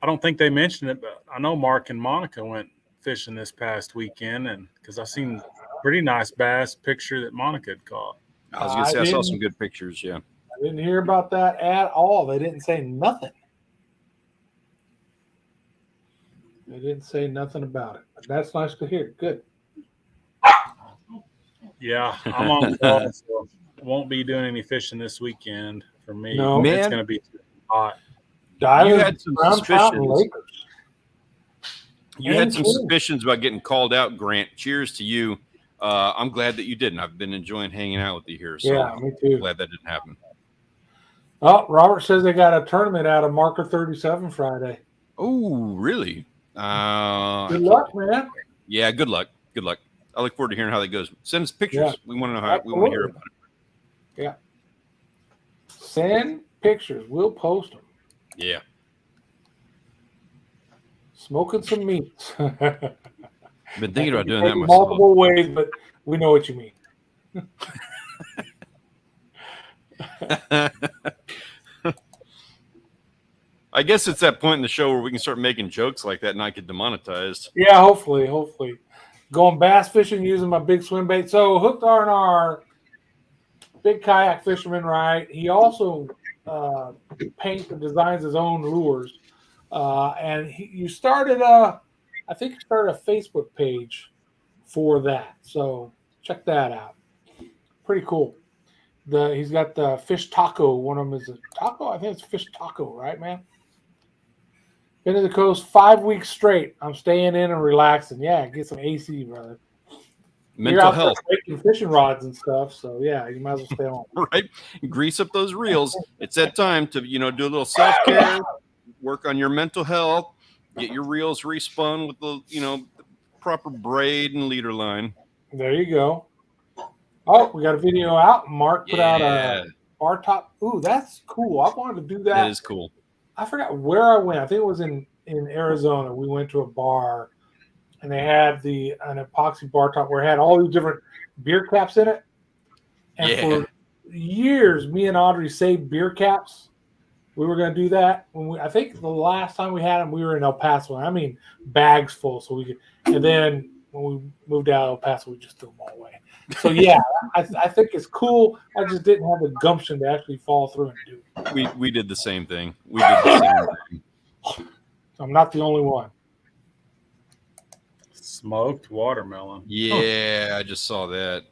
I don't think they mentioned it, but I know Mark and Monica went fishing this past weekend, and because I seen pretty nice bass picture that Monica had caught. I was going to say I saw didn't- some good pictures. Yeah. I didn't hear about that at all. They didn't say nothing. They didn't say nothing about it. But that's nice to hear. Good. Yeah, I'm on call, so won't be doing any fishing this weekend for me. No. It's Man. going to be too hot. Diving, You had some brown trout, and suspicions. Lakers. You had And some cool. suspicions about getting called out, Grant. Cheers to you. I'm glad that you didn't. I've been enjoying hanging out with you here. So Yeah, me too. I'm glad that didn't happen. Oh, Robert says they got a tournament out of Marker 37 Friday. Oh, really? Good luck, man. Yeah, good luck. Good luck. I look forward to hearing how that goes. Send us pictures. Yeah. We want to know how. We want to hear about it. Send pictures. We'll post them. Yeah. Smoking some meats. I've been thinking about doing that myself. multiple ways, but we know what you mean. I guess it's that point in the show where we can start making jokes like that and not get demonetized. Yeah, hopefully. Going bass fishing using my big swim bait. So Hooked R&R, big kayak fisherman, right? He also paints and designs his own lures. And you started I think you started a Facebook page for that. So check that out. Pretty cool. He's got the fish taco. One of them is a taco. I think it's fish taco, right, man? Been to the coast 5 weeks straight. I'm staying in and relaxing. Yeah, get some AC, brother. You're Mental out there health, making fishing rods and stuff, so yeah, you might as well stay home. right? Grease up those reels. It's that time to do a little self care, work on your mental health, get your reels respun with the proper braid and leader line. There you go. Oh, we got a video out. Mark put out a bar top. Ooh, that's cool. I wanted to do that. That is cool. I forgot where I went. I think it was in Arizona. We went to a bar, and they had an epoxy bar top where it had all these different beer caps in it. And for years, me and Audrey saved beer caps. We were going to do that. I think the last time we had them, we were in El Paso. I mean, bags full. So we could. And then when we moved out of El Paso, we just threw them all away. So yeah, I think it's cool. I just didn't have the gumption to actually follow through and do it. We did the same thing. We did the same thing. So I'm not the only one. Smoked watermelon. Yeah, I just saw that.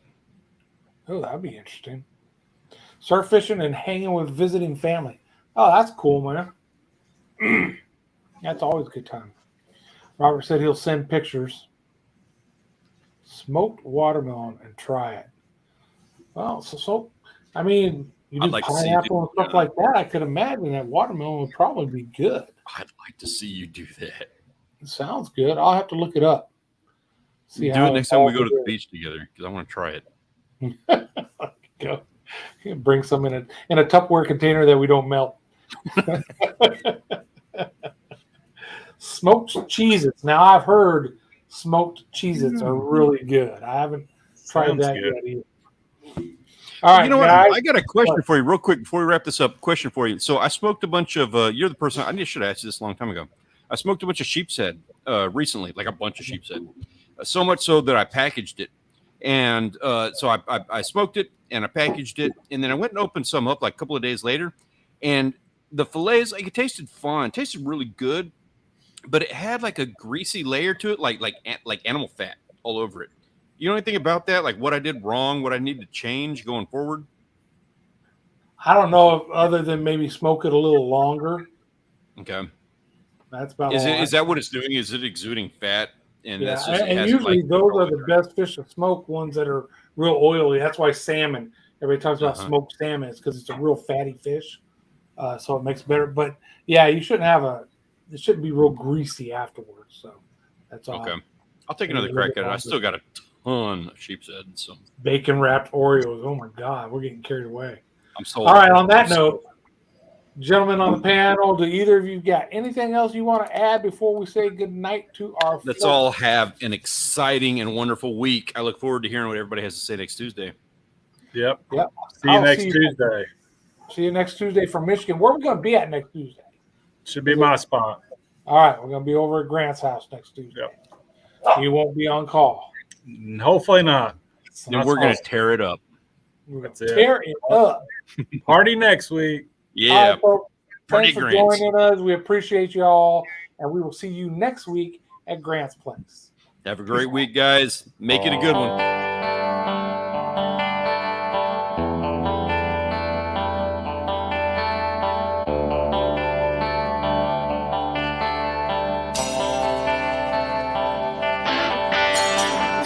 Oh, that'd be interesting. Surf fishing and hanging with visiting family. Oh, that's cool, man. That's always a good time. Robert said he'll send pictures. Smoked watermelon and try it. Well, so I mean, you do I'd like to see you pineapple and do stuff like that. I could imagine that watermelon would probably be good. I'd like to see you do that. It sounds good. I'll have to look it up. Do it next time we go to the beach together because I want to try it. Go. Bring some in a Tupperware container that we don't melt. smoked Cheez-Its. Now I've heard smoked Cheez-Its are really good. I haven't tried Sounds that good. yet either. All right, You know what? guys. I got a question for you, real quick, before we wrap this up. Question for you. So I smoked a bunch of. You're the person. I should have asked you this a long time ago. I smoked a bunch of sheep's head recently, like a bunch of sheep's head, so much so that I packaged it, and so I smoked it and I packaged it, and then I went and opened some up like a couple of days later, and the fillets, like, it tasted fine, it tasted really good, but it had like a greasy layer to it, like animal fat all over it. You know anything about that? Like what I did wrong, what I need to change going forward? I don't know if other than maybe smoke it a little longer. Okay. That's about Is all. it? Is that what it's doing? Is it exuding fat? And Yeah, that's just, and usually those are the best fish to smoke, ones that are real oily. That's why salmon, everybody talks about smoked salmon, it's because it's a real fatty fish. So it makes it better. But yeah, it shouldn't be real greasy afterwards. So that's all. Okay. I'll take another crack at it. I still got a ton of sheep's head. So bacon wrapped Oreos. Oh my God, we're getting carried away. I'm sold. All right, on that note, gentlemen on the panel, do either of you got anything else you want to add before we say good night to our Let's all have an exciting and wonderful week. I look forward to hearing what everybody has to say next Tuesday. Yep. Yep. See you next Tuesday. See you next Tuesday from Michigan. Where are we going to be at next Tuesday? Should be my spot. All right, we're going to be over at Grant's house next Tuesday. Yep. You won't be on call. Hopefully not. Then we're going to tear it up. That's it. Tear it up. Party next week. Yeah. Right, folks, thanks for joining us. We appreciate you all, and we will see you next week at Grant's place. Have a great week, guys. Make it a good one.